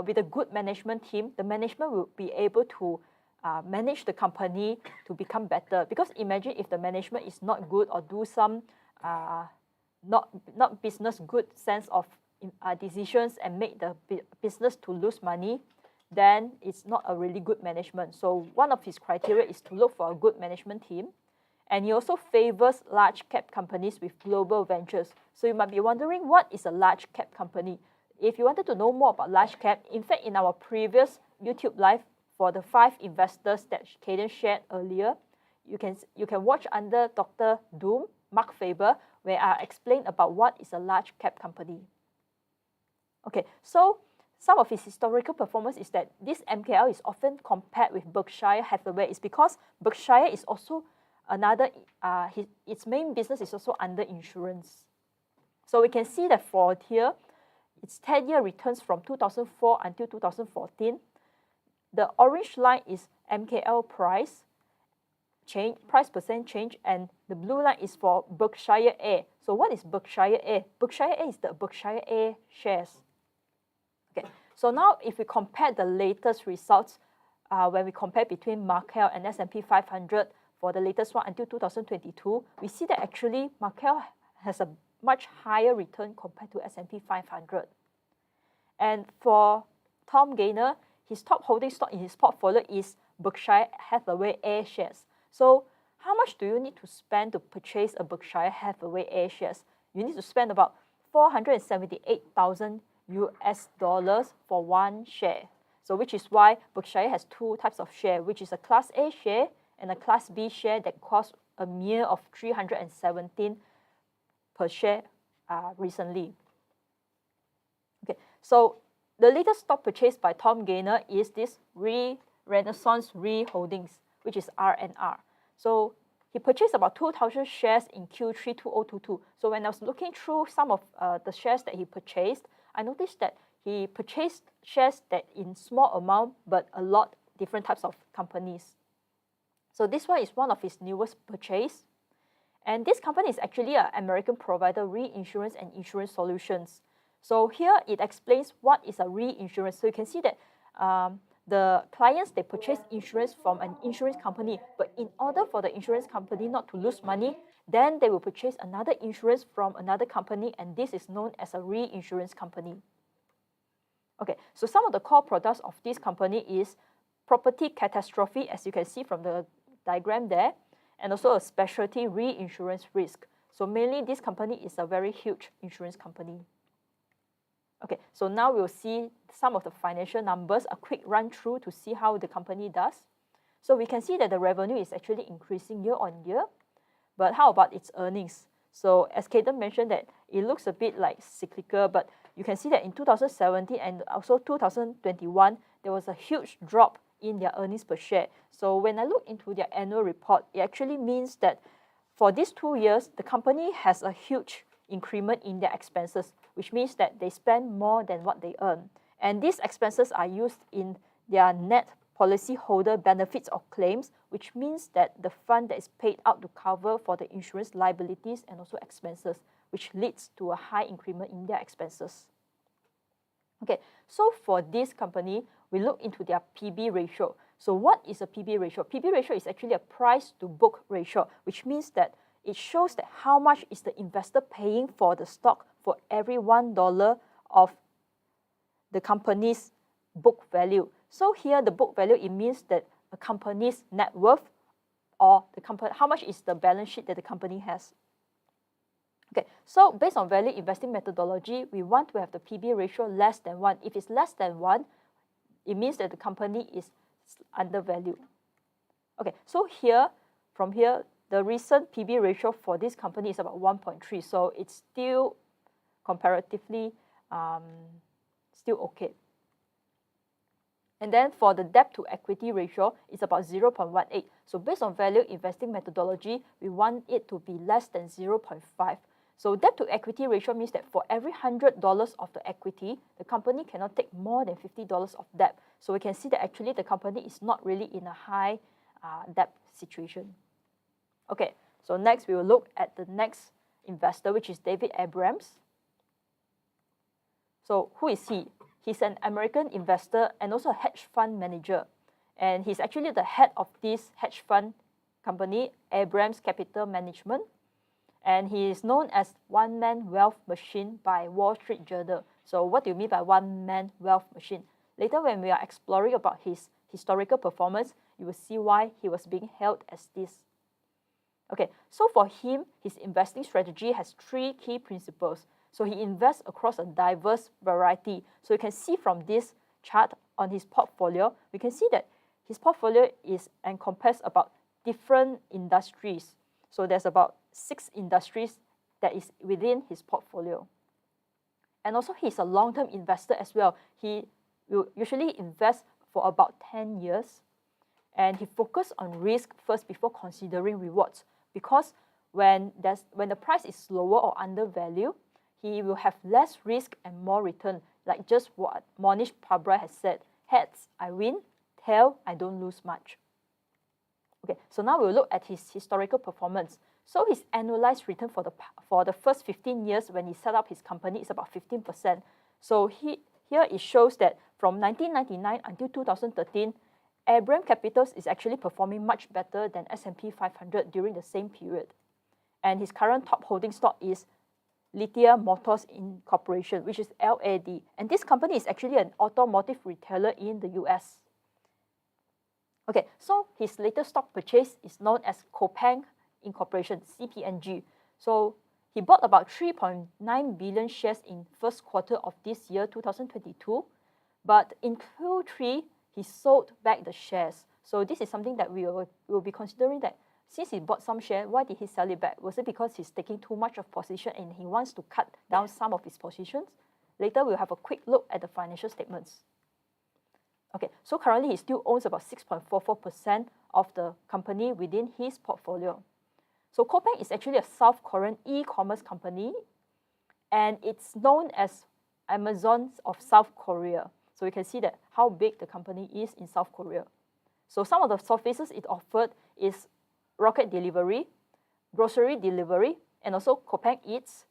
with a good management team, the management will be able to manage the company to become better. Because imagine if the management is not good or do some not business good sense of decisions and make the business to lose money, then it's not a really good management. So one of his criteria is to look for a good management team. And he also favors large cap companies with global ventures. So you might be wondering, what is a large cap company? If you wanted to know more about large cap, in fact, in our previous YouTube live for the 5 investors that Cayden shared earlier, you can watch under Dr. Doom, Mark Faber, where I explain about what is a large cap company. Okay, so some of his historical performance is that this MKL is often compared with Berkshire Hathaway. It's because Berkshire is also another, its main business is also under insurance. So we can see that for here, its 10-year returns from 2004 until 2014. The orange line is MKL price percent change, and the blue line is for Berkshire A. So what is Berkshire A? Berkshire A is the Berkshire A shares. Okay, so now if we compare the latest results, when we compare between Markel and S&P 500 for the latest one until 2022, we see that actually Markel has a much higher return compared to S&P 500. And for Tom Gaynor, his top holding stock in his portfolio is Berkshire Hathaway A shares. So how much do you need to spend to purchase a Berkshire Hathaway A shares? You need to spend about $478,000 US for one share. So which is why Berkshire has 2 types of share, which is a Class A share and a Class B share that costs a mere of $317 per share recently. Okay, so the latest stock purchased by Tom Gaynor is this Renaissance Re Holdings, which is RNR. So he purchased about 2,000 shares in Q3 2022. So when I was looking through some of the shares that he purchased, I noticed that he purchased shares that in small amount, but a lot different types of companies. So this one is one of his newest purchase. And this company is actually an American provider, reinsurance and insurance solutions. So here it explains what is a reinsurance. So you can see that the clients, they purchase insurance from an insurance company, but in order for the insurance company not to lose money, then they will purchase another insurance from another company, and this is known as a reinsurance company. Okay, so some of the core products of this company is property catastrophe, as you can see from the diagram there, and also a specialty reinsurance risk. So mainly this company is a very huge insurance company. Okay, so now we'll see some of the financial numbers, a quick run through to see how the company does. So we can see that the revenue is actually increasing year on year, but how about its earnings? So as Cayden mentioned that it looks a bit like cyclical, but you can see that in 2017 and also 2021, there was a huge drop in their earnings per share. So when I look into their annual report, it actually means that for these 2 years, the company has a huge increment in their expenses, which means that they spend more than what they earn. And these expenses are used in their net policyholder benefits or claims, which means that the fund that is paid out to cover for the insurance liabilities and also expenses, which leads to a high increment in their expenses. Okay, so for this company, we look into their PB ratio. So what is a PB ratio? PB ratio is actually a price to book ratio, which means that it shows that how much is the investor paying for the stock for every $1 of the company's book value. So here the book value, it means that a company's net worth, or the company, how much is the balance sheet that the company has. Okay, so based on value investing methodology, we want to have the PB ratio less than 1. If it's less than 1, it means that the company is undervalued. Okay, so here from here, the recent PB ratio for this company is about 1.3, so it's still comparatively still okay. And then for the debt to equity ratio, it's about 0.18. So based on value investing methodology, we want it to be less than 0.5. So debt to equity ratio means that for every $100 of the equity, the company cannot take more than $50 of debt. So we can see that actually the company is not really in a high debt situation. Okay, so next we will look at the next investor, which is David Abrams. So who is he? He's an American investor and also a hedge fund manager. And he's actually the head of this hedge fund company, Abrams Capital Management. And he is known as one-man wealth machine by Wall Street Journal. So what do you mean by one-man wealth machine? Later when we are exploring about his historical performance, you will see why he was being hailed as this. Okay, so for him, his investing strategy has 3 key principles. So he invests across a diverse variety. So you can see from this chart on his portfolio, we can see that his portfolio is encompassed about different industries. So there's about 6 industries that is within his portfolio. And also he's a long-term investor as well. He will usually invest for about 10 years. And he focuses on risk first before considering rewards. Because when the price is lower or undervalued, he will have less risk and more return, like just what Monish Pabrai has said. Heads, I win. Tail, I don't lose much. Okay, so now we'll look at his historical performance. So his annualized return for the first 15 years when he set up his company is about 15%. So here it shows that from 1999 until 2013, Abrams Capitals is actually performing much better than S&P 500 during the same period. And his current top holding stock is Lithia Motors Incorporation, which is LAD. And this company is actually an automotive retailer in the US. Okay, so his latest stock purchase is known as Coupang Incorporation, CPNG. So he bought about 3.9 billion shares in first quarter of this year, 2022. But in Q3, he sold back the shares. So this is something that we will be considering, that since he bought some share, why did he sell it back? Was it because he's taking too much of position and he wants to cut down some of his positions? Later, we'll have a quick look at the financial statements. Okay, so currently he still owns about 6.44% of the company within his portfolio. So Coupang is actually a South Korean e-commerce company, and it's known as Amazon of South Korea. So you can see that how big the company is in South Korea. So some of the services it offered is rocket delivery, grocery delivery, and also Coupang Eats,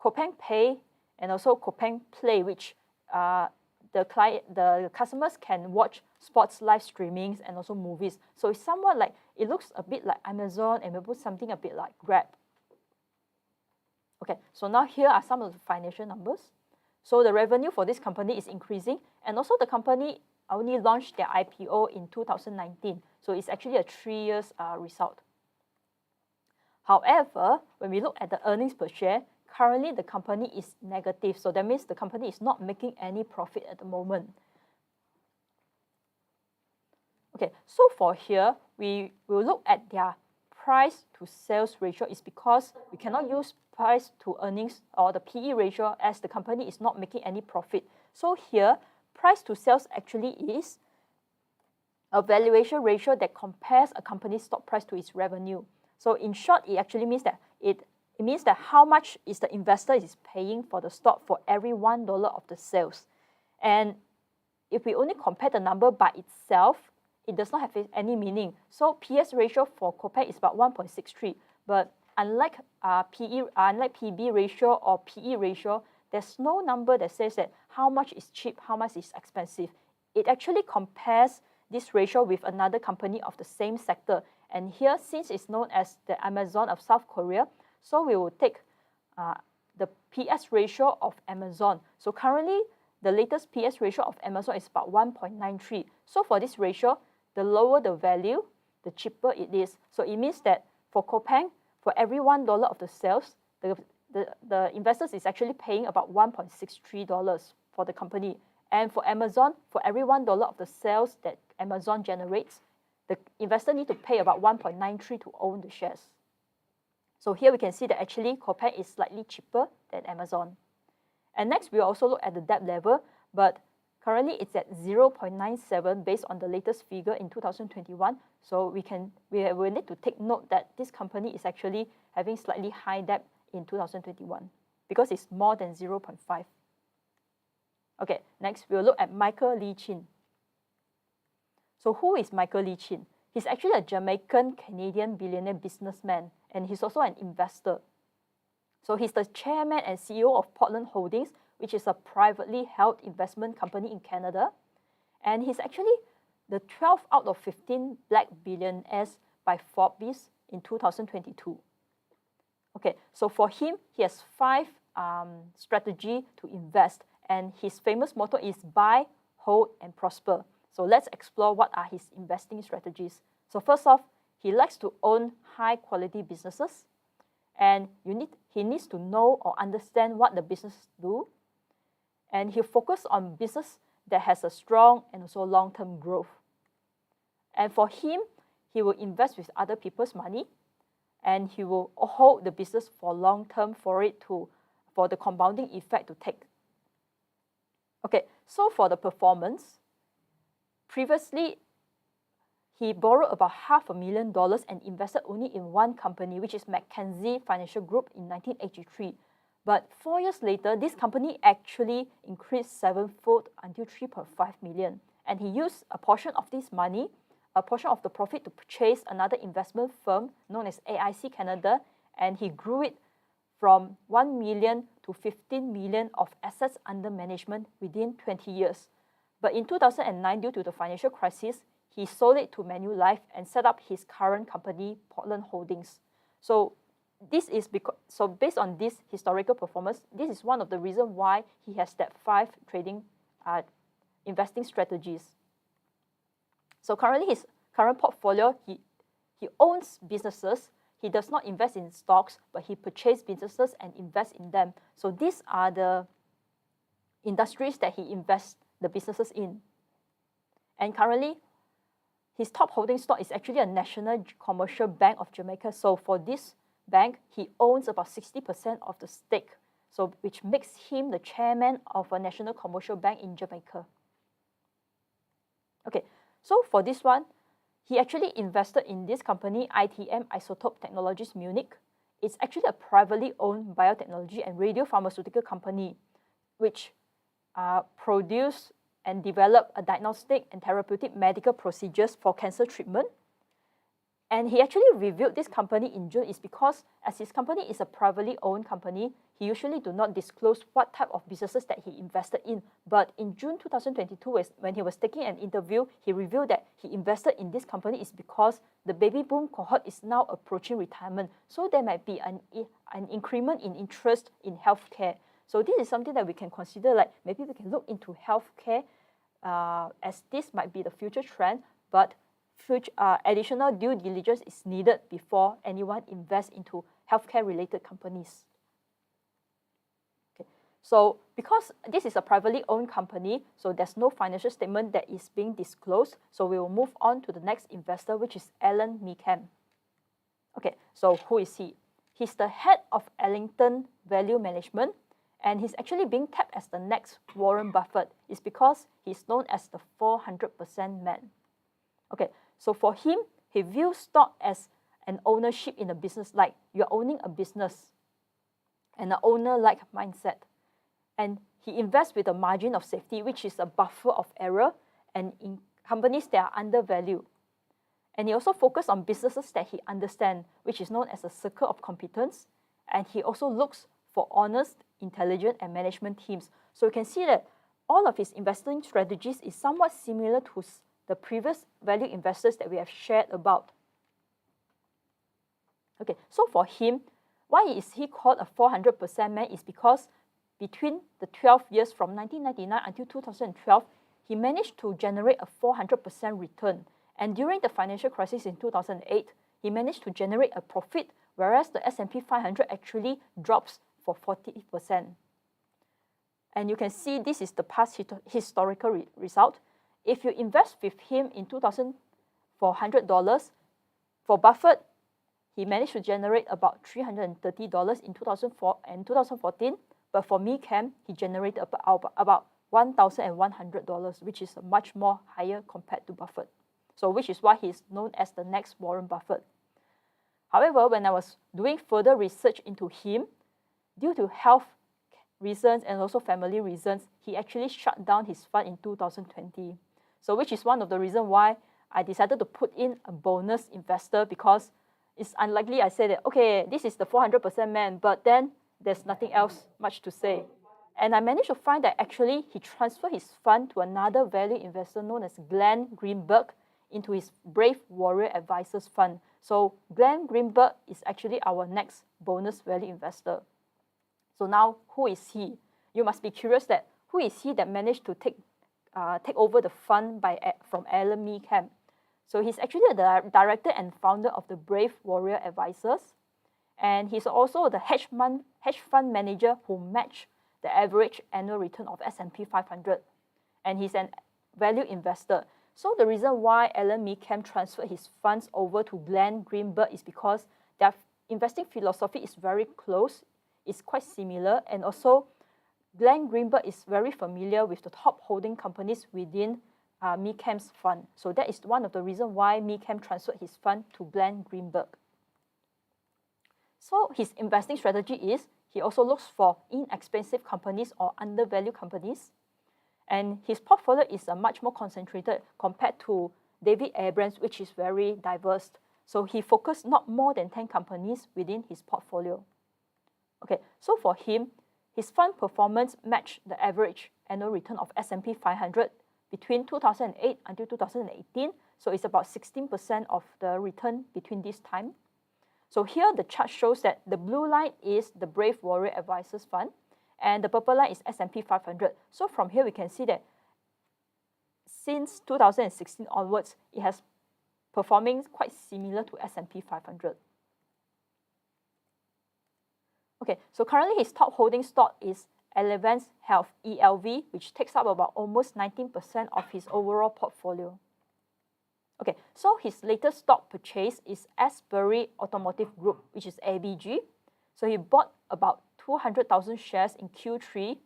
Coupang Pay, and also Coupang Play, which the customers can watch sports live streamings and also movies. So it's somewhat like, it looks a bit like Amazon and maybe something a bit like Grab. Okay, so now here are some of the financial numbers. So the revenue for this company is increasing, and also the company only launched their IPO in 2019. So it's actually a 3 years result. However, when we look at the earnings per share, currently the company is negative. So that means the company is not making any profit at the moment. Okay, so for here, we will look at their price to sales ratio. Is because we cannot use price to earnings or the PE ratio as the company is not making any profit. So here, price to sales actually is a valuation ratio that compares a company's stock price to its revenue. So in short, it actually means that it means that how much is the investor is paying for the stock for every $1 of the sales. And if we only compare the number by itself, it does not have any meaning. So PS ratio for Coupang is about 1.63. But unlike PB ratio or PE ratio, there's no number that says that how much is cheap, how much is expensive. It actually compares this ratio with another company of the same sector. And here, since it's known as the Amazon of South Korea, so we will take the PS ratio of Amazon. So currently, the latest PS ratio of Amazon is about 1.93. So for this ratio, the lower the value, the cheaper it is. So it means that for Coupang, for every $1 of the sales, the investors is actually paying about $1.63 for the company. And for Amazon, for every $1 of the sales that Amazon generates, the investor need to pay about 1.93 to own the shares. So here we can see that actually Coupang is slightly cheaper than Amazon. And next, we also look at the debt level, but currently it's at 0.97 based on the latest figure in 2021. So we need to take note that this company is actually having slightly high debt in 2021 because it's more than 0.5. Okay, next we'll look at Michael Lee Chin. So who is Michael Lee Chin? He's actually a Jamaican-Canadian billionaire businessman, and he's also an investor. So he's the chairman and CEO of Portland Holdings, which is a privately held investment company in Canada. And he's actually the 12th out of 15 black billionaires by Forbes in 2022. Okay, so for him, he has 5 strategies to invest, and his famous motto is buy, hold, and prosper. So let's explore what are his investing strategies. So first off, he likes to own high-quality businesses, and he needs to know or understand what the businesses do, and he'll focus on business that has a strong and also long-term growth. And for him, he will invest with other people's money, and he will hold the business for long-term for the compounding effect to take. Okay, so for the performance, previously, he borrowed about $500,000 and invested only in one company, which is Mackenzie Financial Group in 1983. But 4 years later, this company actually increased 7-fold until $3.5 million. And he used a portion of this money, a portion of the profit, to purchase another investment firm known as AIC Canada, and he grew it from 1 million to 15 million of assets under management within 20 years. But in 2009, due to the financial crisis, he sold it to Manulife and set up his current company, Portland Holdings. So based on this historical performance, this is one of the reasons why he has that 5 investing strategies. So currently, his current portfolio, he owns businesses. He does not invest in stocks, but he purchases businesses and invests in them. So these are the industries that he invests the businesses in. And currently, his top holding stock is actually a National Commercial Bank of Jamaica. So for this bank, he owns about 60% of the stake, so which makes him the chairman of a National Commercial Bank in Jamaica. Okay, so for this one, he actually invested in this company, ITM Isotope Technologies Munich. It's actually a privately owned biotechnology and radiopharmaceutical company, which produce and develop a diagnostic and therapeutic medical procedures for cancer treatment. And he actually reviewed this company in June is because as his company is a privately owned company, he usually do not disclose what type of businesses that he invested in. But in June 2022, when he was taking an interview, he revealed that he invested in this company is because the baby boom cohort is now approaching retirement. So there might be an increment in interest in healthcare. So this is something that we can consider, like maybe we can look into healthcare as this might be the future trend, but additional due diligence is needed before anyone invests into healthcare-related companies. Okay. So because this is a privately owned company, so there's no financial statement that is being disclosed, so we will move on to the next investor, which is Alan Meekham. Okay, so who is he? He's the head of Ellington Value Management, and he's actually being tapped as the next Warren Buffett. It's because he's known as the 400% man. Okay, so for him, he views stock as an ownership in a business, like you're owning a business, and an owner-like mindset. And he invests with a margin of safety, which is a buffer of error, and in companies that are undervalued. And he also focuses on businesses that he understands, which is known as a circle of competence. And he also looks for honest, intelligent, and management teams. So you can see that all of his investing strategies is somewhat similar to the previous value investors that we have shared about. Okay, so for him, why is he called a 400% man is because between the 12 years from 1999 until 2012, he managed to generate a 400% return. And during the financial crisis in 2008, he managed to generate a profit, whereas the S&P 500 actually drops for 40%. And you can see this is the past historical result. If you invest with him in 2000 for $100. For Buffett, he managed to generate about $330 in 2004 and 2014. But for MeCam, he generated about $1,100, which is much more higher compared to Buffett. So which is why he's known as the next Warren Buffett. However, when I was doing further research into him, due to health reasons and also family reasons, he actually shut down his fund in 2020. So which is one of the reasons why I decided to put in a bonus investor, because it's unlikely I say that, okay, this is the 400% man, but then there's nothing else much to say. And I managed to find that actually he transferred his fund to another value investor known as Glenn Greenberg into his Brave Warrior Advisors Fund. So Glenn Greenberg is actually our next bonus value investor. So now, who is he? You must be curious that who is he that managed to take over the fund from Alan MeCam? So he's actually the director and founder of the Brave Warrior Advisors, and he's also the hedge fund manager who matched the average annual return of S&P 500, and he's an value investor. So the reason why Alan MeCam transferred his funds over to Glenn Greenberg is because their investing philosophy is very close, it's quite similar, and also Glenn Greenberg is very familiar with the top holding companies within MeCam's fund. So that is one of the reasons why MeCam transferred his fund to Glenn Greenberg. So his investing strategy is he also looks for inexpensive companies or undervalued companies. And his portfolio is much more concentrated compared to David Abrams, which is very diverse. So he focused not more than 10 companies within his portfolio. Okay, so for him, his fund performance matched the average annual return of S&P 500 between 2008 until 2018. So it's about 16% of the return between this time. So here the chart shows that the blue line is the Brave Warrior Advisors Fund, and the purple line is S&P 500. So from here we can see that since 2016 onwards, it has performing quite similar to S&P 500. Okay, so currently his top holding stock is Elevance Health, ELV, which takes up about almost 19% of his overall portfolio. Okay, so his latest stock purchase is Asbury Automotive Group, which is ABG. So he bought about 200,000 shares in Q3.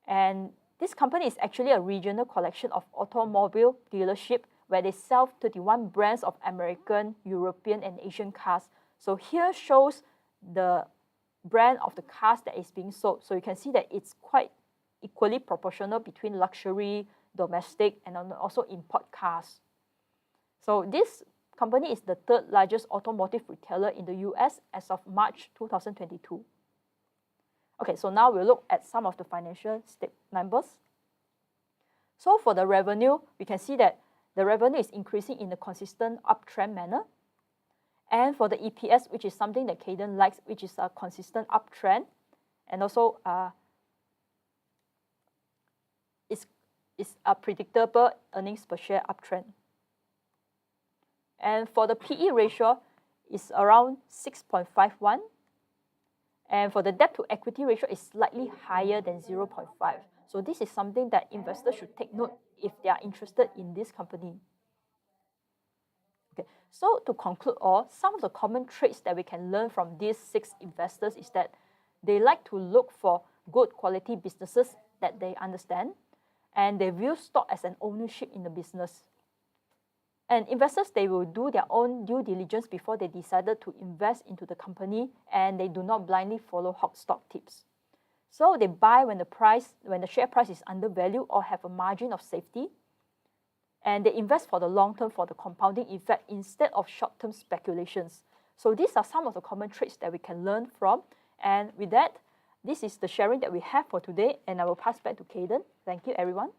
And this company is actually a regional collection of automobile dealership where they sell 31 brands of American, European, and Asian cars. So here shows the brand of the cars that is being sold. So you can see that it's quite equally proportional between luxury, domestic, and also import cars. So this company is the third largest automotive retailer in the US as of March 2022. Okay, so now we'll look at some of the financial numbers. So for the revenue, we can see that the revenue is increasing in a consistent uptrend manner. And for the EPS, which is something that Cayden likes, which is a consistent uptrend, and also is a predictable earnings per share uptrend. And for the PE ratio, is around 6.51. And for the debt to equity ratio is slightly higher than 0.5. So this is something that investors should take note if they are interested in this company. Okay, so to conclude all, some of the common traits that we can learn from these 6 investors is that they like to look for good quality businesses that they understand, and they view stock as an ownership in the business. And investors, they will do their own due diligence before they decided to invest into the company, and they do not blindly follow hot stock tips. So they buy when the share price is undervalued or have a margin of safety, and they invest for the long term for the compounding effect instead of short-term speculations. So these are some of the common traits that we can learn from. And with that, this is the sharing that we have for today, and I will pass back to Cayden. Thank you, everyone.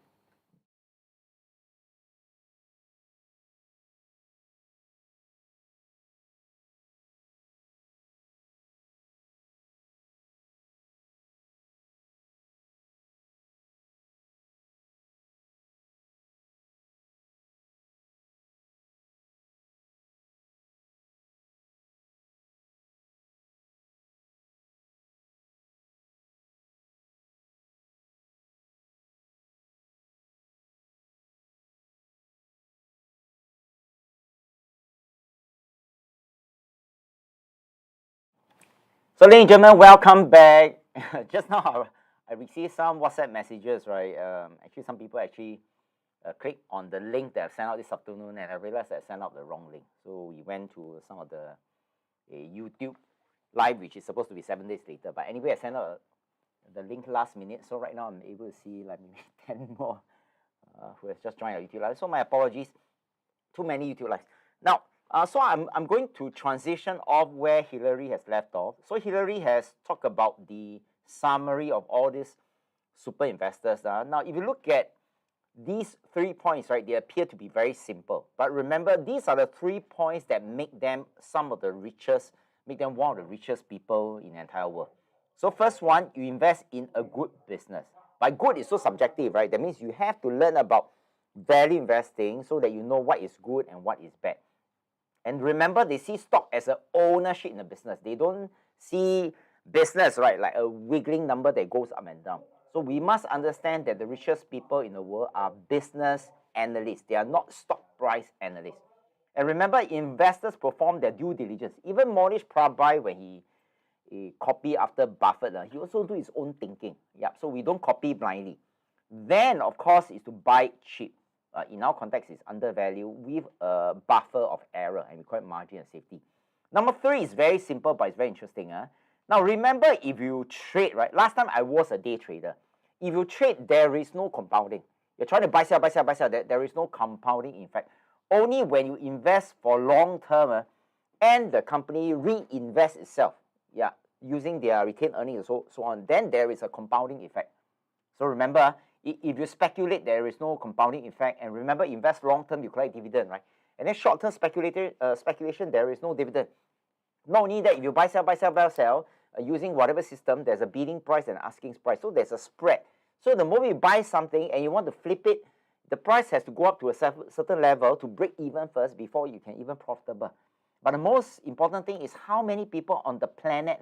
So, ladies and gentlemen, welcome back. Just now, I received some WhatsApp messages, right? Actually, some people actually clicked on the link that I sent out this afternoon, and I realized that I sent out the wrong link. So we went to some of the YouTube live, which is supposed to be 7 days later. But anyway, I sent out the link last minute. So right now, I'm able to see like maybe 10 more who has just joined our YouTube live. So my apologies. Too many YouTube lives. Now, so I'm going to transition off where Hillary has left off. So Hillary has talked about the summary of all these super investors. Now, if you look at these 3 points, right, they appear to be very simple. But remember, these are the 3 points that make them some of the richest, make them one of the richest people in the entire world. So first one, you invest in a good business. By good, it's so subjective, right? That means you have to learn about value investing so that you know what is good and what is bad. And remember, they see stock as an ownership in a business. They don't see business, right, like a wiggling number that goes up and down. So we must understand that the richest people in the world are business analysts. They are not stock price analysts. And remember, investors perform their due diligence. Even Monish Prabhai, when he copy after Buffett, he also do his own thinking. Yeah, so we don't copy blindly. Then, of course, is to buy cheap. In our context, it's undervalued with a buffer of error, and we call it margin and safety. Number 3 is very simple, but it's very interesting. Now, remember, if you trade, right? Last time I was a day trader. If you trade, there is no compounding. You're trying to buy, sell, buy, sell, buy, sell. There is no compounding effect. Only when you invest for long term and the company reinvests itself, yeah, using their retained earnings and so on, then there is a compounding effect. So remember, if you speculate, there is no compounding effect. And remember, invest long term, you collect dividend, right? And then short term speculation, there is no dividend. Not only that, if you buy, sell, buy, sell, buy, sell, using whatever system, there's a bidding price and asking price. So there's a spread. So the moment you buy something and you want to flip it, the price has to go up to a certain level to break even first before you can even profitable. But the most important thing is how many people on the planet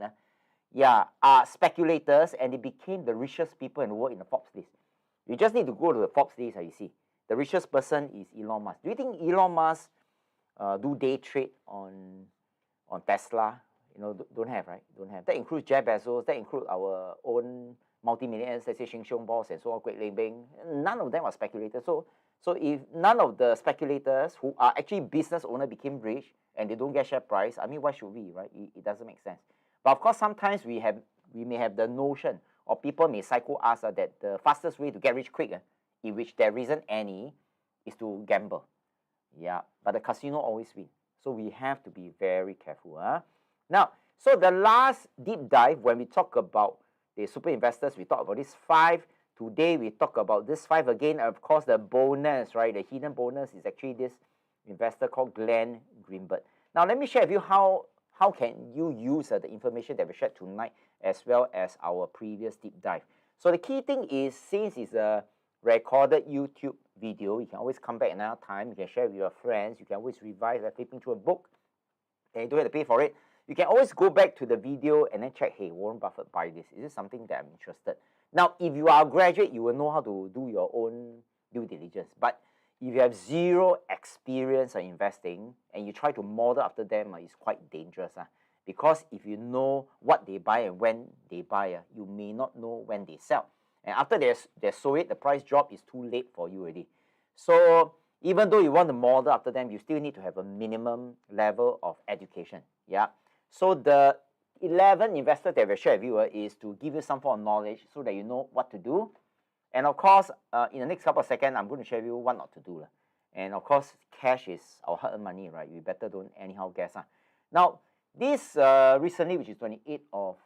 are speculators, and they became the richest people in the world in the Forbes list. You just need to go to the Forbes list, you see. The richest person is Elon Musk. Do you think Elon Musk do day trade on Tesla? You know, don't have, right? Don't have. That includes Jeff Bezos. That includes our own multimillionaires, let's say Sheng Siong Boss and so on, Kwek Leng Beng. None of them are speculators. So if none of the speculators who are actually business owners became rich and they don't get share price, I mean, why should we, right? It doesn't make sense. But of course, sometimes we may have the notion, or people may psycho us that the fastest way to get rich quick, in which there isn't any, is to gamble. Yeah, but the casino always wins. So we have to be very careful. Now, so the last deep dive, when we talk about the super investors, we talk about these 5. Today, we talk about this 5 again. Of course, the bonus, right? The hidden bonus is actually this investor called Glenn Greenberg. Now, let me share with you how can you use the information that we shared tonight as well as our previous deep dive. So the key thing is, since it's a recorded YouTube video, you can always come back another time. You can share with your friends. You can always revise by flipping through a book, and you don't have to pay for it. You can always go back to the video and then check, hey, Warren Buffett buy this. Is this something that I'm interested? Now, if you are a graduate, you will know how to do your own due diligence. But if you have zero experience in investing and you try to model after them, it's quite dangerous. Because if you know what they buy and when they buy, you may not know when they sell. And after they sold it, the price drop is too late for you already. So even though you want to model after them, you still need to have a minimum level of education. Yeah. So the 11 investors that we share with you is to give you some form of knowledge so that you know what to do. And of course, in the next couple of seconds, I'm going to share with you what not to do. And of course, cash is our hard-earned money, right? We better don't anyhow guess. Now, this recently, which is 28th of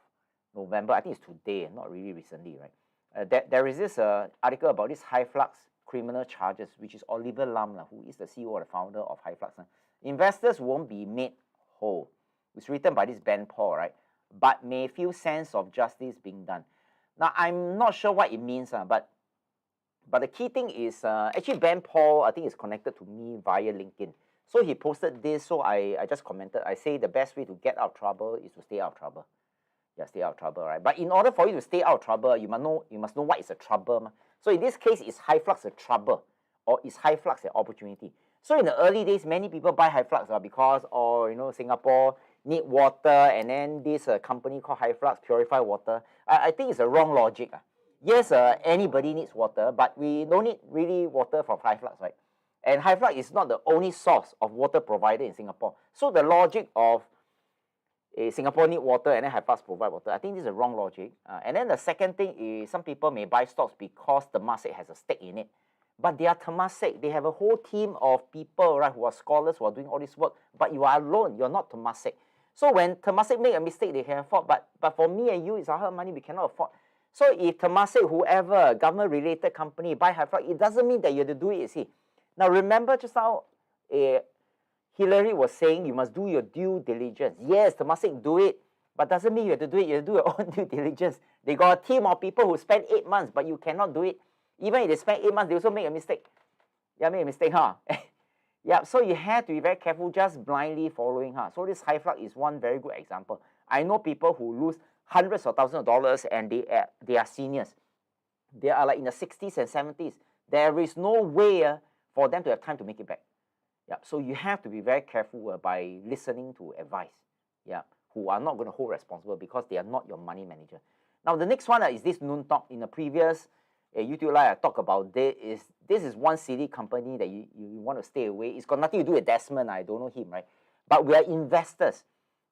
November, I think it's today, not really recently, right? There is this article about this high flux criminal charges, which is Oliver Lam, who is the CEO or the founder of High Flux. Investors won't be made whole. It's written by this Ben Paul, right? But may feel sense of justice being done. Now, I'm not sure what it means, but the key thing is, actually Ben Paul, I think, is connected to me via LinkedIn. So he posted this, so I just commented. I say the best way to get out of trouble is to stay out of trouble. Yeah, stay out of trouble, right? But in order for you to stay out of trouble, you must know what is a trouble. So in this case, is high flux a trouble, or is high flux an opportunity? So in the early days, many people buy high flux because, Singapore need water, and then this company called High Flux purify water. I think it's a wrong logic. Yes, anybody needs water, but we don't need really water from High Flux, right? And High Flux is not the only source of water provider in Singapore. So the logic of Singapore need water and then High Flux provide water, I think this is a wrong logic. And then the second thing is some people may buy stocks because Temasek has a stake in it. But they are Temasek. They have a whole team of people, right, who are scholars who are doing all this work. But you are alone. You're not Temasek. So when Temasek make a mistake, they can afford. But for me and you, it's our money. We cannot afford. So if Temasek, whoever, government-related company, buy High Flux, it doesn't mean that you have to do it, you see. Now, remember just now, Hillary was saying you must do your due diligence. Yes, Temasek do it, but doesn't mean you have to do it. You have to do your own due diligence. They got a team of people who spend 8 months, but you cannot do it. Even if they spend 8 months, they also make a mistake. Yeah, make a mistake, huh? Yeah, so you have to be very careful just blindly following her. So this High Flux is one very good example. I know people who lose hundreds of thousands of dollars and they are seniors. They are like in the 60s and 70s. There is no way for them to have time to make it back. Yeah, so you have to be very careful by listening to advice, yeah, who are not going to hold responsible because they are not your money manager. Now, the next one is this Noon Talk. In the previous YouTube Live, I talked about this is one silly company that you want to stay away. It's got nothing to do with Desmond. I don't know him, right? But we are investors.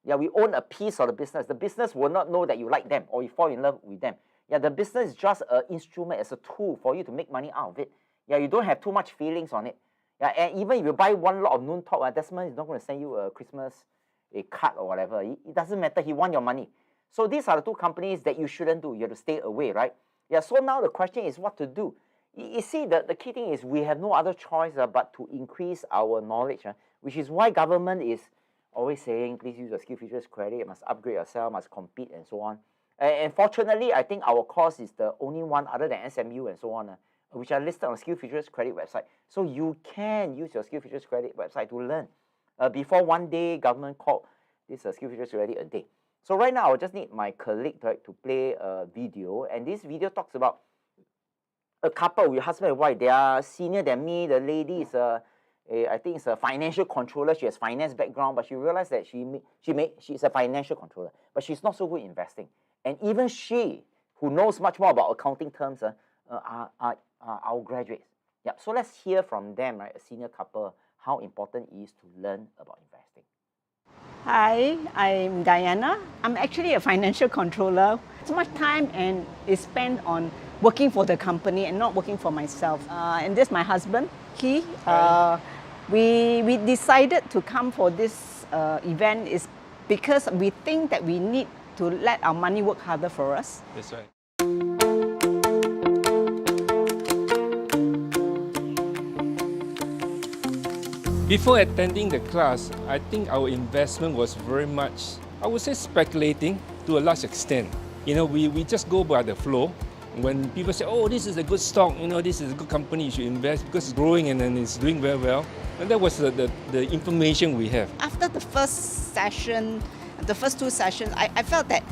Yeah, we own a piece of the business. The business will not know that you like them or you fall in love with them. Yeah, the business is just an instrument, as a tool for you to make money out of it. Yeah, you don't have too much feelings on it. Yeah, and even if you buy one lot of Noon Talk, Desmond is not going to send you a Christmas card or whatever. It doesn't matter. He wants your money. So these are the two companies that you shouldn't do. You have to stay away, right? Yeah, so now the question is what to do. You see, the key thing is we have no other choice but to increase our knowledge, which is why government is always saying, please use your skill futures credit, must upgrade yourself, must compete, and so on. And fortunately, I think our course is the only one other than SMU and so on, which are listed on the Skill Futures Credit website. So you can use your Skill Futures Credit website to learn. Before one day, government called this Skill Futures Credit a day. So right now, I just need my colleague to play a video. And this video talks about a couple with husband and wife. They are senior than me. The lady is I think it's a financial controller. She has finance background, but she realized that she's a financial controller, but she's not so good in investing. And even she, who knows much more about accounting terms, are our graduates. Yeah, so let's hear from them, right, a senior couple, how important it is to learn about investing. Hi, I'm Diana. I'm actually a financial controller. So much time and is spent on working for the company and not working for myself. And this is my husband, He. We decided to come for this event is because we think that we need to let our money work harder for us. That's right. Before attending the class, I think our investment was very much, I would say, speculating to a large extent. You know, we just go by the flow. When people say, oh, this is a good stock, you know, this is a good company, you should invest because it's growing and then it's doing very well. And that was the information we have. After the first session, the first two sessions, I felt that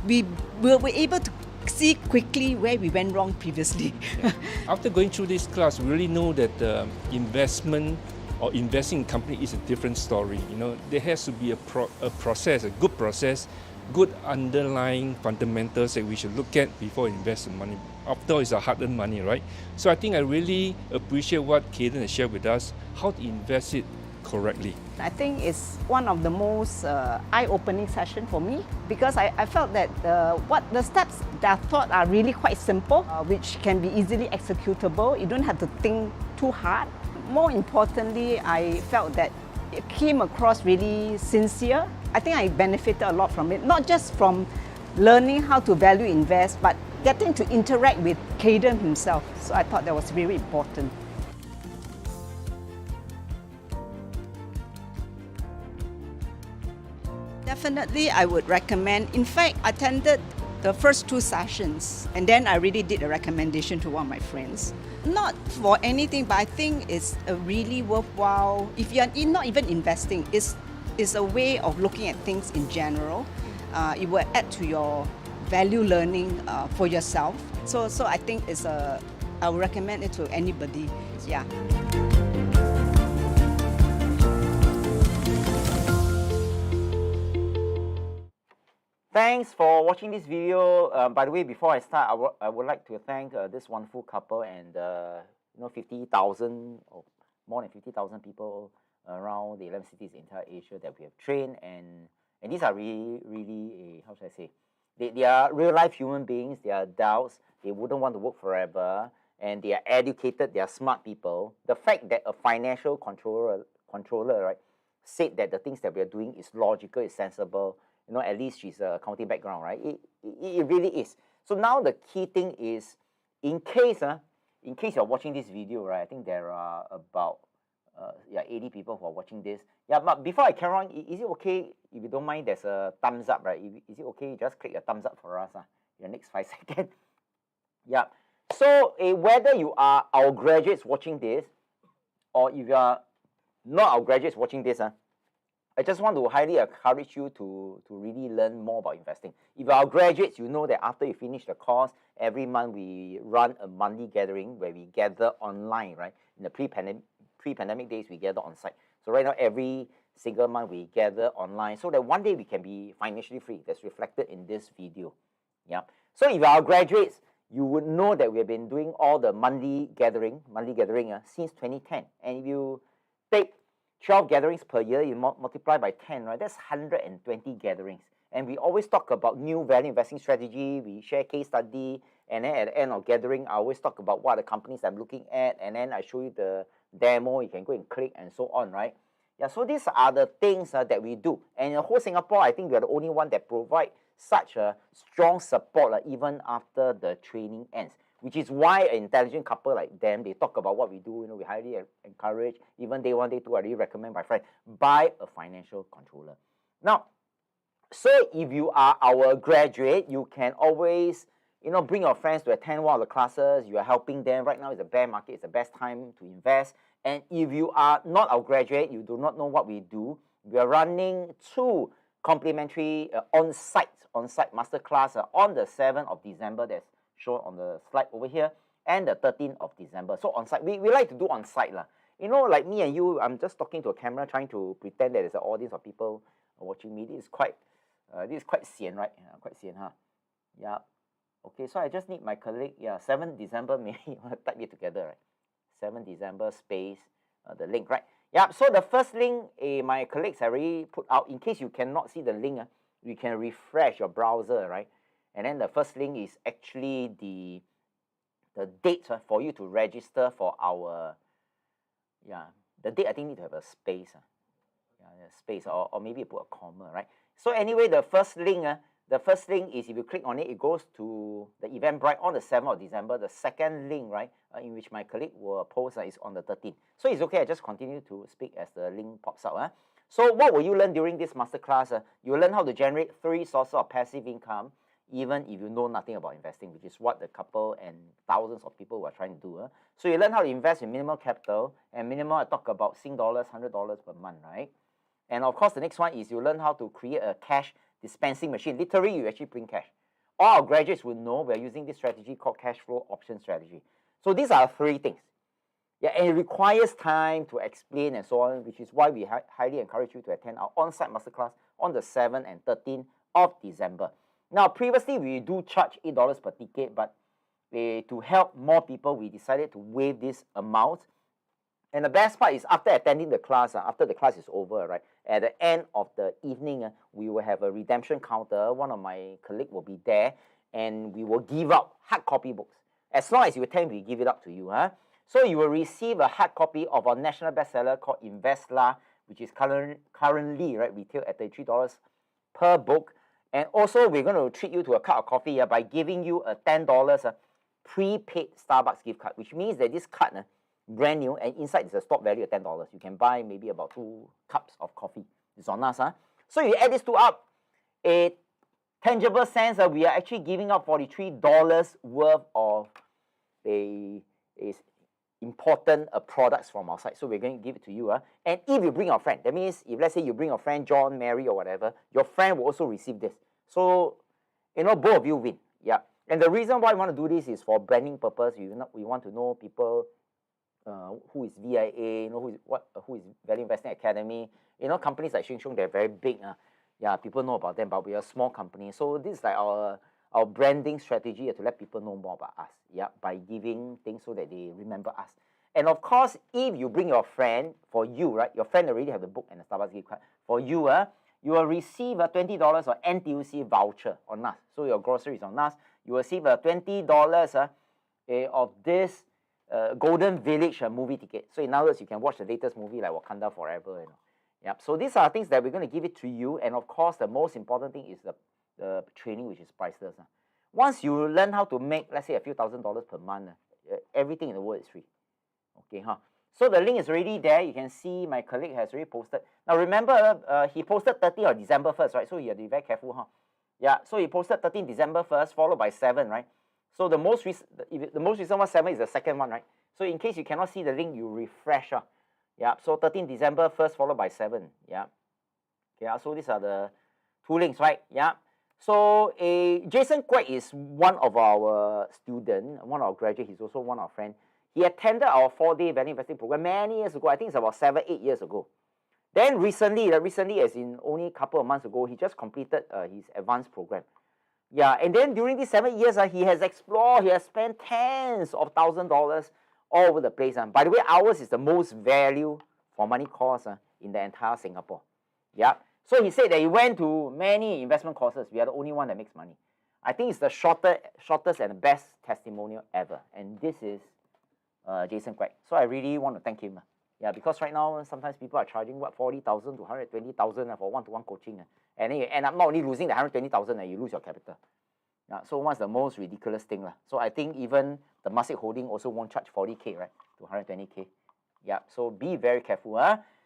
we were able to see quickly where we went wrong previously. Yeah. After going through this class, we really know that investment or investing in company is a different story. You know, there has to be a process, a good process, good underlying fundamentals that we should look at before investing money. After all, it's our hard-earned money, right? So I think I really appreciate what Cayden has shared with us, how to invest it correctly. I think it's one of the most eye-opening sessions for me because I felt that what the steps that I thought are really quite simple, which can be easily executable. You don't have to think too hard. More importantly, I felt that it came across really sincere. I think I benefited a lot from it, not just from learning how to value invest, but getting to interact with Cayden himself. So I thought that was very important. Definitely, I would recommend. In fact, I attended the first two sessions, and then I really did a recommendation to one of my friends. Not for anything, but I think it's a really worthwhile, if you're not even investing, it's a way of looking at things in general. It will add to your value learning for yourself. So I think I would recommend it to anybody. Yeah. Thanks for watching this video. By the way, before I start, I would like to thank this wonderful couple and 50,000 or more than 50,000 people around the 11 cities in entire Asia that we have trained, and these are really how should I say? They are real life human beings. They are adults. They wouldn't want to work forever, and they are educated. They are smart people. The fact that a financial controller, right, said that the things that we are doing is logical, is sensible. At least she's a accounting background, right? It really is. So now the key thing is, in case you're watching this video, right? I think there are about 80 people who are watching this. Yeah, but before I carry on, is it okay if you don't mind? There's a thumbs up, right? Is it okay? Just click a thumbs up for us. In the next 5 seconds. Yeah. So whether you are our graduates watching this, or if you are not our graduates watching this, I just want to highly encourage you to really learn more about investing. If you are graduates, you know that after you finish the course, every month we run a monthly gathering where we gather online, right? In the pre-pandemic days, we gather on site. So right now, every single month we gather online so that one day we can be financially free. That's reflected in this video. Yeah. So if you are graduates, you would know that we have been doing all the monthly gathering since 2010. And if you take 12 gatherings per year, you multiply by 10, right? That's 120 gatherings. And we always talk about new value investing strategy. We share case study. And then at the end of gathering, I always talk about what are the companies I'm looking at. And then I show you the demo. You can go and click and so on, right? Yeah, so these are the things that we do. And in the whole Singapore, I think we are the only one that provide such a strong support even after the training ends. Which is why an intelligent couple like them, they talk about what we do. We highly encourage, even day 1, day 2, I really recommend my friend, buy a financial controller. Now, so if you are our graduate, you can always, bring your friends to attend one of the classes. You are helping them. Right now is a bear market. It's the best time to invest. And if you are not our graduate, you do not know what we do, we are running 2 complimentary on-site masterclass on the 7th of December. That's shown on the slide over here, and the 13th of December. So on site, we like to do on site. Like me and you, I'm just talking to a camera trying to pretend that there's an audience of people watching me. This is quite sian, right? Quite sian, huh? Yeah. Okay, so I just need my colleague. Yeah, 7th December, maybe you want to type it together, right? 7th December space, the link, right? Yeah, so the first link, my colleagues have already put out. In case you cannot see the link, you can refresh your browser, right? And then the first link is actually the date for you to register for our, the date I think need to have a space. A space, or maybe you put a comma, right? So anyway, the first link is, if you click on it, it goes to the Eventbrite on the 7th of December. The second link, right, in which my colleague will post is on the 13th. So it's okay, I just continue to speak as the link pops out. So what will you learn during this masterclass? You will learn how to generate 3 sources of passive income, even if you know nothing about investing, which is what the couple and thousands of people were trying to do. So you learn how to invest in minimal capital, and minimal, I talk about Sing dollars, $100 per month, right? And of course, the next one is you learn how to create a cash dispensing machine. Literally, you actually bring cash. All our graduates will know we're using this strategy called cash flow option strategy. So these are 3 things. Yeah, and it requires time to explain and so on, which is why we highly encourage you to attend our on-site masterclass on the 7th and 13th of December. Now, previously, we do charge $8 per ticket, but to help more people, we decided to waive this amount. And the best part is, after attending the class, after the class is over, right, at the end of the evening, we will have a redemption counter. One of my colleagues will be there, and we will give out hard copy books. As long as you attend, we give it up to you. So you will receive a hard copy of our national bestseller called Investla, which is currently retail at $33 per book. And also, we're going to treat you to a cup of coffee by giving you a $10 prepaid Starbucks gift card, which means that this card, brand new, and inside is a stock value of $10. You can buy maybe about 2 cups of coffee. It's on us. So you add these 2 up, a tangible sense, we are actually giving out $43 worth of important products from our site. So we're going to give it to you. And if you bring your friend, that means if let's say you bring your friend John, Mary, or whatever, your friend will also receive this. So, both of you win. Yeah. And the reason why we want to do this is for branding purpose. We want to know people who is VIA, who is Value Investing Academy. Companies like Sheng Siong, they're very big. Yeah, people know about them, but we are a small company. So this is like our branding strategy to let people know more about us. Yeah, by giving things so that they remember us. And of course, if you bring your friend, for you, right? Your friend already have the book and the Starbucks gift card. For you, you will receive a $20 or NTUC voucher on us. So your groceries on us. You will receive a $20 of this Golden Village movie ticket. So in other words, you can watch the latest movie like Wakanda Forever. You know. Yep. So these are things that we're going to give it to you. And of course, the most important thing is the training, which is priceless. Once you learn how to make, let's say, a few $1,000s per month, everything in the world is free. Okay, huh? So the link is already there. You can see my colleague has already posted. Now remember, he posted 30th of December 1st, right? So you have to be very careful, huh? Yeah, so he posted 13th December 1st, followed by 7, right? So the most recent one, 7, is the second one, right? So in case you cannot see the link, you refresh. Yeah, so 13th December 1st, followed by 7. Yeah. Okay, so these are the 2 links, right? Yeah. So Jason Quek is one of our students, one of our graduates. He's also one of our friends. He attended our 4-day value investing program many years ago. I think it's about 7, 8 years ago. Then recently as in only a couple of months ago, he just completed his advanced program. Yeah, and then during these 7 years, he has explored, he has spent tens of $1,000s all over the place. By the way, ours is the most value for money course in the entire Singapore. Yeah. So he said that he went to many investment courses. We are the only one that makes money. I think it's the shortest and the best testimonial ever. And this is Jason Quek. So I really want to thank him. Yeah, because right now, sometimes people are charging, what, 40,000 to 120,000 for one-to-one coaching. And then you end up not only losing the 120,000, you lose your capital. Yeah, so what's the most ridiculous thing? So I think even the Temasek Holding also won't charge 40K, right, to 120K. Yeah, so be very careful.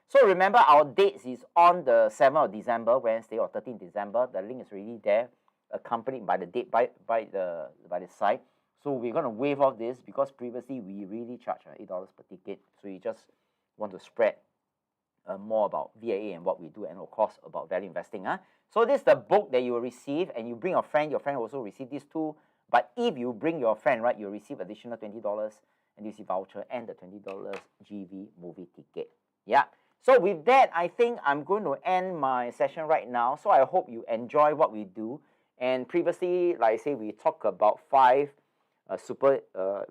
So remember, our dates is on the 7th of December, Wednesday, or 13th December. The link is already there, accompanied by the date by the site. So we're going to waive off this because previously we really charged $8 per ticket. So you just want to spread more about VIA and what we do, and of course about value investing. So this is the book that you will receive, and you bring your friend also receive these two. But if you bring your friend, right, you'll receive additional $20 NDC voucher and the $20 GV movie ticket. Yeah. So with that, I think I'm going to end my session right now. So I hope you enjoy what we do. And previously, like I say, we talked about 5 super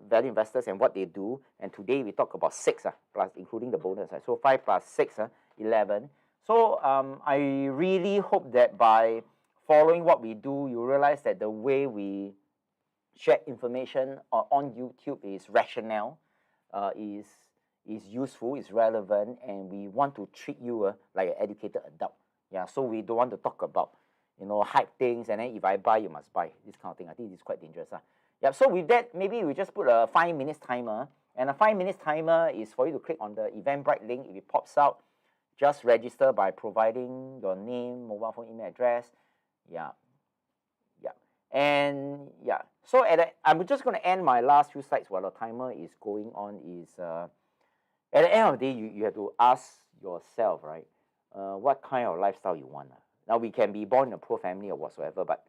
value investors and what they do. And today we talk about 6, plus including the bonus. So 5 plus 6, 11. So I really hope that by following what we do, you realize that the way we share information on YouTube is rational, is useful, is relevant, and we want to treat you like an educated adult. Yeah, so we don't want to talk about, hype things, and then if I buy, you must buy, this kind of thing. I think it's quite dangerous. Yeah, so with that, maybe we just put a 5 minutes timer, and a 5 minutes timer is for you to click on the Eventbrite link. If it pops out, just register by providing your name, mobile phone, email address. Yeah. And yeah, so I'm just going to end my last few slides while the timer is going on. Is at the end of the day, you have to ask yourself, right, what kind of lifestyle you want. Now, we can be born in a poor family or whatsoever, but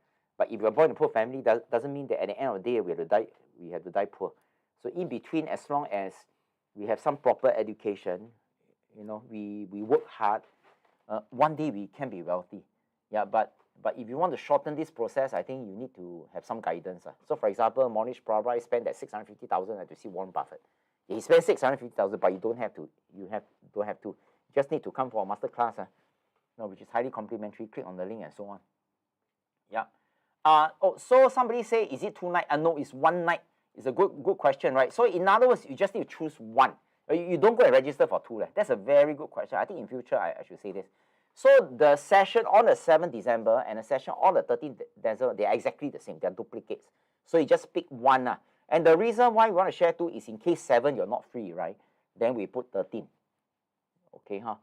if you're born in a poor family, doesn't mean that at the end of the day we have to die poor. So in between, as long as we have some proper education, we work hard, one day we can be wealthy. Yeah, but if you want to shorten this process, I think you need to have some guidance. So for example, Monish Prabha spent that 650,000 to see Warren Buffett. He spent 650,000, but you don't have to. You just need to come for a masterclass, which is highly complimentary. Click on the link and so on. Yeah. So somebody say, is it 2 nights? No, it's 1 night. It's a good question, right? So in other words, you just need to choose 1. You don't go and register for 2. That's a very good question. I think in future I should say this. So the session on the 7th December and the session on the 13th December, they are exactly the same. They are duplicates. So you just pick 1. And the reason why we want to share 2 is in case 7 you're not free, right? Then we put 13. Okay, huh?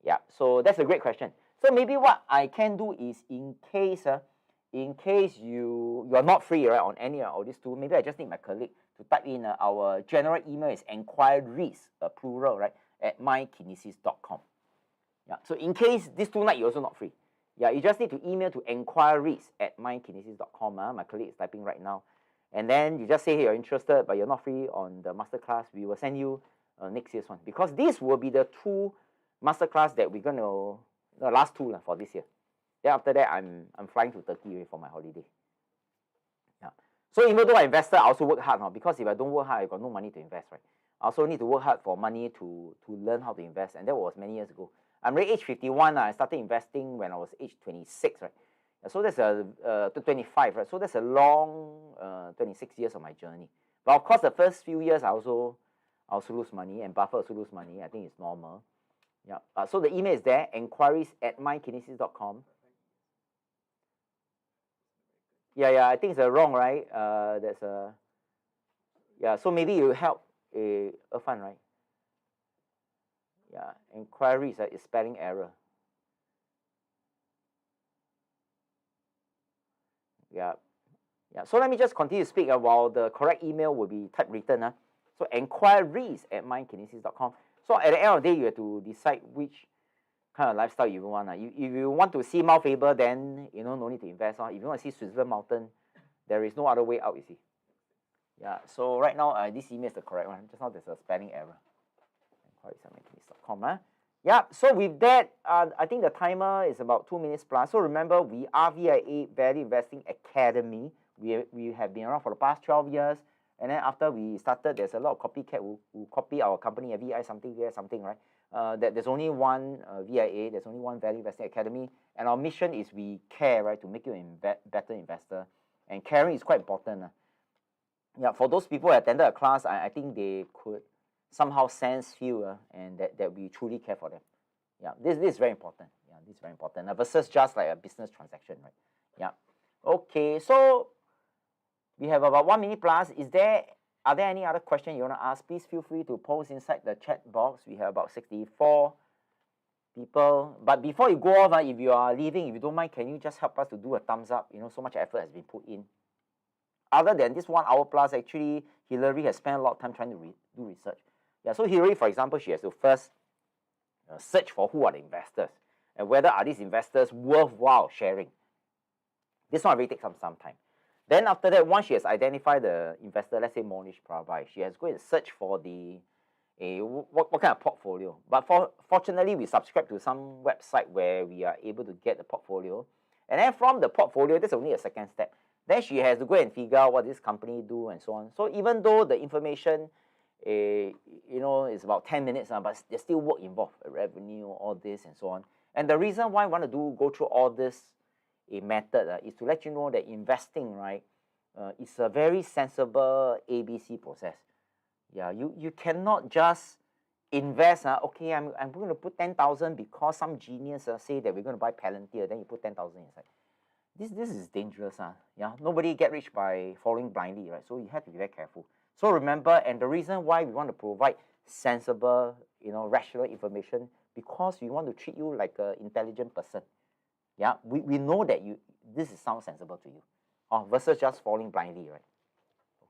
Yeah, so that's a great question. So maybe what I can do is in case you're not free, right, on any of these 2, maybe I just need my colleague to type in our general email is enquiries, plural, right, at mykinesis.com. Yeah, so in case these 2 nights you're also not free, yeah, you just need to email to enquiries at mykinesis.com. My colleague is typing right now. And then you just say, hey, you're interested, but you're not free on the masterclass. We will send you next year's one. Because this will be the 2 masterclass that we're going to, the last 2 for this year. Then after that, I'm flying to Turkey for my holiday. Yeah. So even though I'm an investor, I also work hard, because if I don't work hard, I got no money to invest, right? I also need to work hard for money to learn how to invest, and that was many years ago. I'm already age 51. I started investing when I was age 26, right? So that's a 25, right? So that's a long 26 years of my journey. But of course, the first few years I also lose money, and Buffett also lose money. I think it's normal. Yeah. So the email is there, enquiries@mindkinesis.com. Yeah. I think it's wrong, right? There's a So maybe you help a fund, right? Yeah. Enquiries is spelling error. Yeah. So let me just continue to speak while the correct email will be typewritten. So enquiries@mindkinesis.com. So at the end of the day, you have to decide which kind of lifestyle you want. If you want to see Mount Faber, then no need to invest. If you want to see Switzerland mountain, there is no other way out, you see. Yeah. So right now, this email is the correct one. Just now there's a spelling error. enquiries@mindkinesis.com. Yeah. So with that, I think the timer is about 2 minutes plus. So remember, we are VIA Value Investing Academy. We have been around for the past 12 years. And then after we started, there's a lot of copycat who copy our company, VI something, right? That there's only one VIA, there's only one Value Investing Academy. And our mission is we care, right, to make you a better investor. And caring is quite important. Yeah, for those people who attended a class, I think they could somehow feel, and that we truly care for them. Yeah, this is very important. Yeah, this is very important versus just like a business transaction, right? Yeah. Okay, so we have about 1 minute plus. Are there any other questions you want to ask? Please feel free to post inside the chat box. We have about 64 people. But before you go off, if you are leaving, if you don't mind, can you just help us to do a thumbs up? So much effort has been put in. Other than this 1 hour plus, actually, Hillary has spent a lot of time trying to do research. Yeah, so Hillary, for example, she has to first search for who are the investors and whether are these investors worthwhile sharing. This one really takes some time. Then after that, once she has identified the investor, let's say Monish Prabhai, she has to go and search for what kind of portfolio. But fortunately, we subscribe to some website where we are able to get the portfolio. And then from the portfolio, that's only a second step. Then she has to go and figure out what this company do and so on. So even though the information, is about 10 minutes, but there's still work involved, revenue, all this and so on. And the reason why I want to go through all this method is to let you know that investing, right, is a very sensible ABC process. Yeah, you cannot just invest. Okay, I'm going to put 10,000 because some genius say that we're going to buy Palantir. Then you put 10,000 inside. This is dangerous. Yeah, nobody get rich by following blindly, right? So you have to be very careful. So remember, and the reason why we want to provide sensible, rational information, because we want to treat you like an intelligent person. Yeah, we know that this sounds sensible to you, versus just falling blindly, right?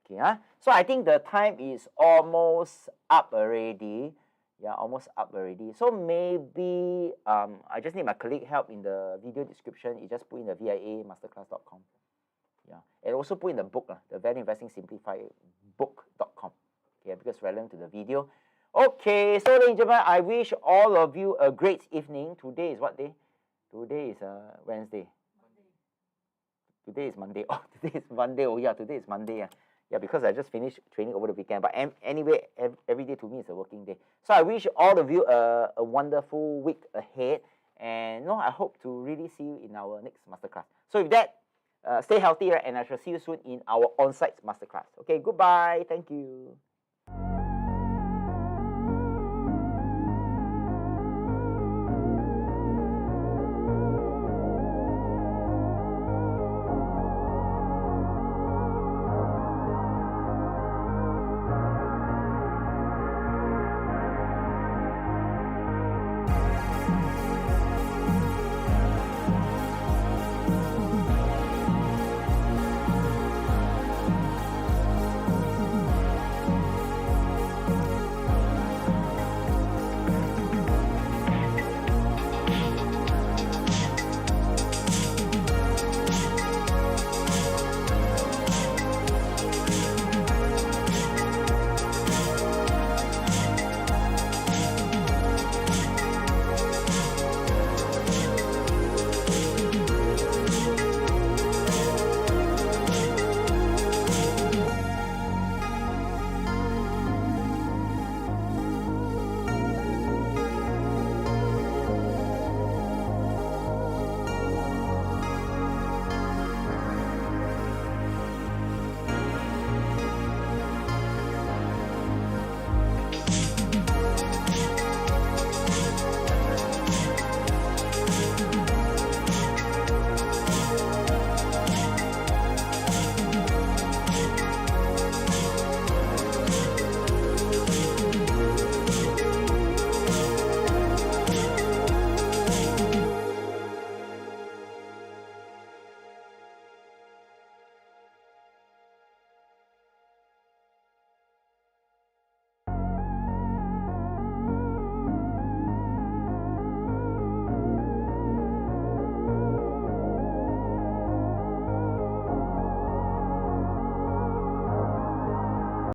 Okay, so I think the time is almost up already. Yeah, almost up already. So maybe I just need my colleague help in the video description. You just put in the VIAmasterclass.com. Yeah, and also put in the book, the Value Investing Simplified book.com. Yeah, because relevant to the video. Okay, so ladies and gentlemen, I wish all of you a great evening. Today is what day? Today is Wednesday. Today is Monday. Oh, today is Monday. Oh yeah, today is Monday. Yeah, because I just finished training over the weekend. But anyway, every day to me is a working day. So I wish all of you a wonderful week ahead. And I hope to really see you in our next masterclass. So with that, stay healthy, and I shall see you soon in our on-site masterclass. Okay, goodbye. Thank you.